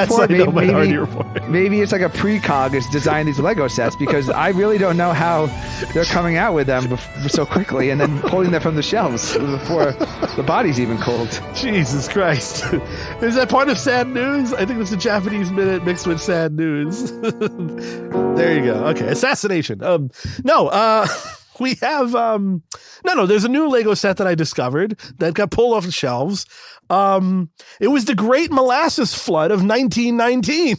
Report. Maybe it's like a precog is designing these Lego sets, because I really don't know how they're coming out with them so quickly and then pulling them from the shelves before the body's even cold. Jesus Christ. Is that part of sad news? I think it's a Japanese minute mixed with sad news. There you go. Okay. Assassination. We have there's a new Lego set that I discovered that got pulled off the shelves. It was the Great Molasses Flood of 1919.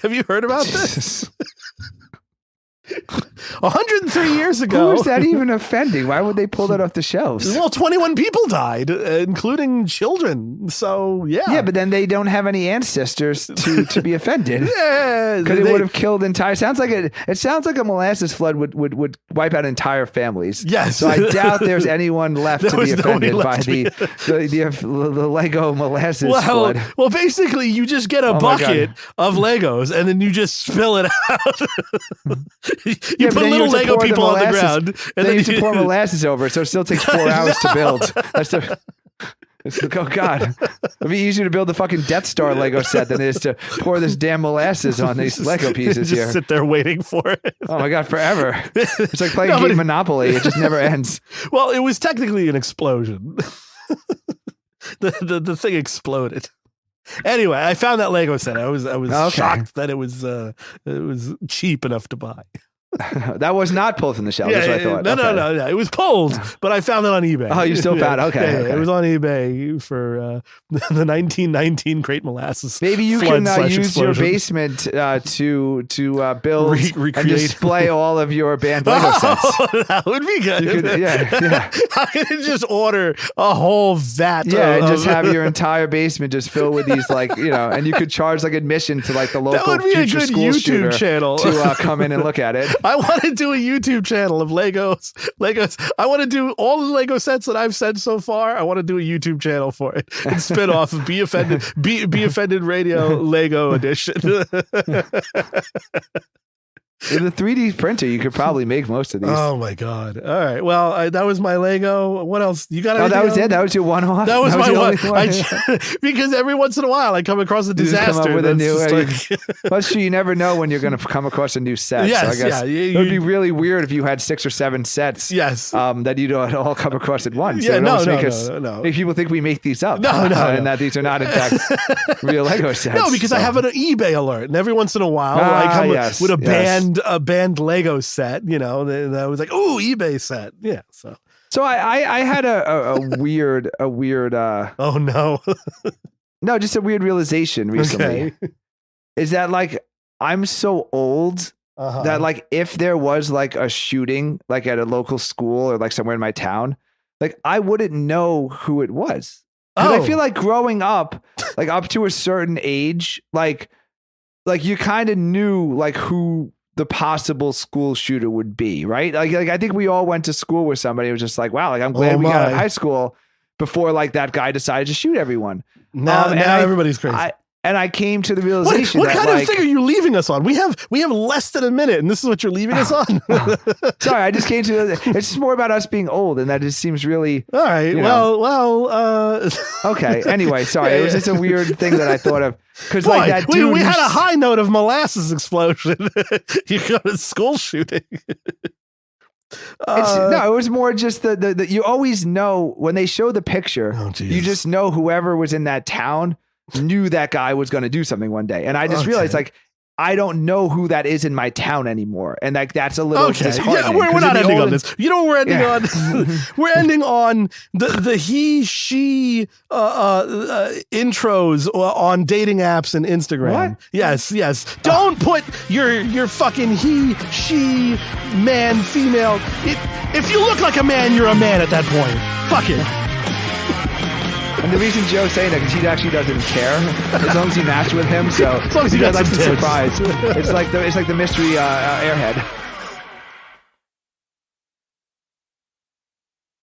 Have you heard about this? 103 years ago. Who is that even offending? Why would they pull that off the shelves? Well, 21 people died, including children. So, yeah. Yeah, but then they don't have any ancestors to be offended. Yeah. Because it would have killed entire... It sounds like a molasses flood would wipe out entire families. Yes. So I doubt there's anyone left to be offended by the Lego molasses flood. Well, basically, you just get a bucket of Legos and then you just spill it out. You put little Lego people on the ground, and then you have to pour molasses over it, so it still takes 4 hours to build. Oh God, it'd be easier to build the fucking Death Star Lego set than it is to pour this damn molasses on these Lego pieces just here. Sit there waiting for it. Oh my God, forever. It's like playing game Monopoly. It just never ends. Well, it was technically an explosion. The thing exploded. Anyway, I found that Lego set. I was shocked that it was cheap enough to buy. That was not pulled from the shelf. That's what I thought. No. It was pulled, but I found it on eBay. Oh, you still found it? Okay. It was on eBay for the 1919 Great Molasses. Maybe you can use your basement to build and display all of your banned Lego sets. That would be good. Yeah. I could just order a whole vat. Yeah, and just have your entire basement just filled with these, and you could charge admission to the local that would be future a good school YouTube channel to come in and look at it. I want to do a YouTube channel of Legos. I want to do all the Lego sets that I've said so far. I want to do a YouTube channel for it and spin off of Be Offended Radio Lego Edition. With a 3D printer, you could probably make most of these. Oh my God! All right. Well, that was my Lego. What else? You got? Oh, that was it. That was your one-off. That was my one. Because every once in a while, I come across a disaster. Come up with a new. Plus, you never know when you're going to come across a new set. Yes, so I guess it would be really weird if you had 6 or 7 sets. Yes. That you don't all come across at once. Yeah. No. Make people think we make these up. No. And that these are not in fact real Lego sets. No, because I have an eBay alert, and every once in a while, I come with a banned Lego set, and I was like, "Ooh, eBay set." Yeah. So I had a weird. Oh no. No, just a weird realization recently. Okay. Is that I'm so old that if there was a shooting at a local school or somewhere in my town, I wouldn't know who it was. I feel like growing up, up to a certain age, you kind of knew who the possible school shooter would be, right? I think we all went to school with somebody who was just wow, I'm glad we got out of high school before that guy decided to shoot everyone. Now everybody's crazy. I came to the realization what kind of thing are you leaving us on? We have less than a minute, and this is what you're leaving us on. Sorry, I just came to. It's just more about us being old, and that just seems really. All right. Okay. Anyway, sorry. It was just a weird thing that I thought of because that dude. We had a high note of molasses explosion. You got a school shooting. It was more just the you always know when they show the picture. You just know whoever was in that town knew that guy was going to do something one day. And I just realized I don't know who that is in my town anymore, and like that's a little disheartening. Yeah, we're not ending on this. You know what we're ending on? We're ending on the he she intros on dating apps and Instagram. What? Yes. Don't put your fucking he she man female. If you look like a man, you're a man at that point. Fuck it. And the reason Joe's saying that because he actually doesn't care as long as he matched with him. So as long as he got some surprise. It's like the mystery airhead.